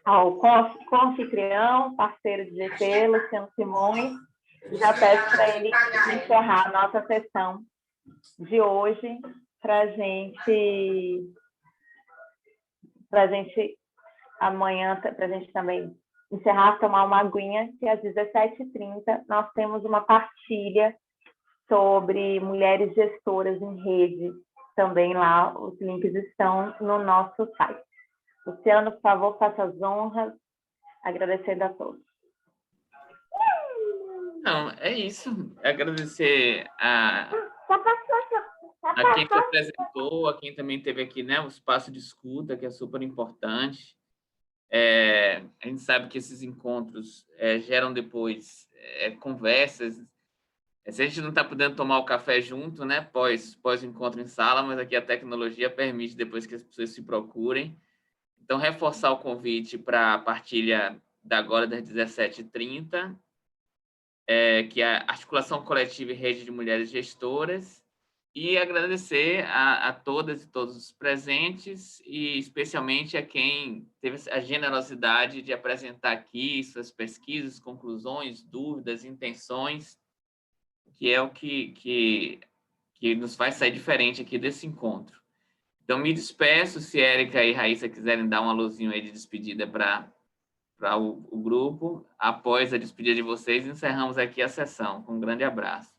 ao co-anfitrião, parceiro de GT, Luciano Simões, e já peço para ele encerrar a nossa sessão de hoje, para a gente amanhã, para a gente também encerrar, tomar uma aguinha, que às 17h30 nós temos uma partilha sobre mulheres gestoras em rede. Também lá, os links estão no nosso site. Luciano, por favor, faça as honras, agradecendo a todos. Não, é isso. Agradecer a... a quem se apresentou, a quem também teve aqui, né, o espaço de escuta, que é super importante. A gente sabe que esses encontros geram depois conversas. Se a gente não está podendo tomar o café junto, né, pós o encontro em sala, mas aqui a tecnologia permite depois que as pessoas se procurem. Então, reforçar o convite para a partilha da agora das 17h30, que é a Articulação Coletiva e Rede de Mulheres Gestoras, e agradecer a todas e todos os presentes, e especialmente a quem teve a generosidade de apresentar aqui suas pesquisas, conclusões, dúvidas, intenções, que é o que nos faz sair diferente aqui desse encontro. Então, me despeço, se Érica e Raíssa quiserem dar um alôzinho aí de despedida para o grupo. Após a despedida de vocês, encerramos aqui a sessão. Um grande abraço.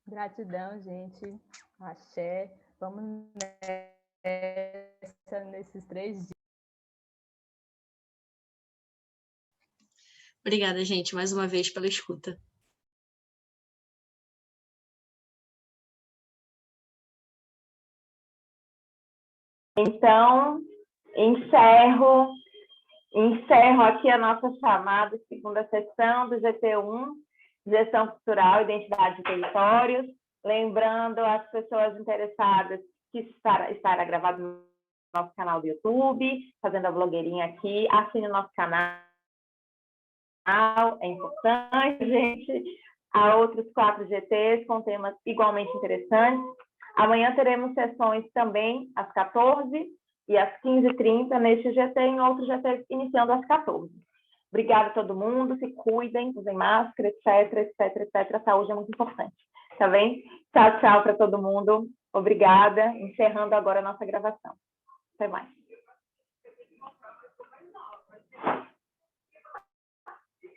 Gratidão, gente. Axé. Vamos nesses 3 dias. Obrigada, gente, mais uma vez pela escuta. Então, encerro aqui a nossa chamada, segunda sessão do GT1, Gestão Cultural, Identidade e Territórios. Lembrando as pessoas interessadas que estará gravado no nosso canal do YouTube, fazendo a blogueirinha aqui, assine o nosso canal, é importante, gente. Há outros 4 GTs com temas igualmente interessantes. Amanhã teremos sessões também às 14h e às 15h30 neste GT e em outro GT iniciando às 14h. Obrigada a todo mundo, se cuidem, usem máscara, etc. A saúde é muito importante, tá bem? Tchau para todo mundo. Obrigada. Encerrando agora a nossa gravação.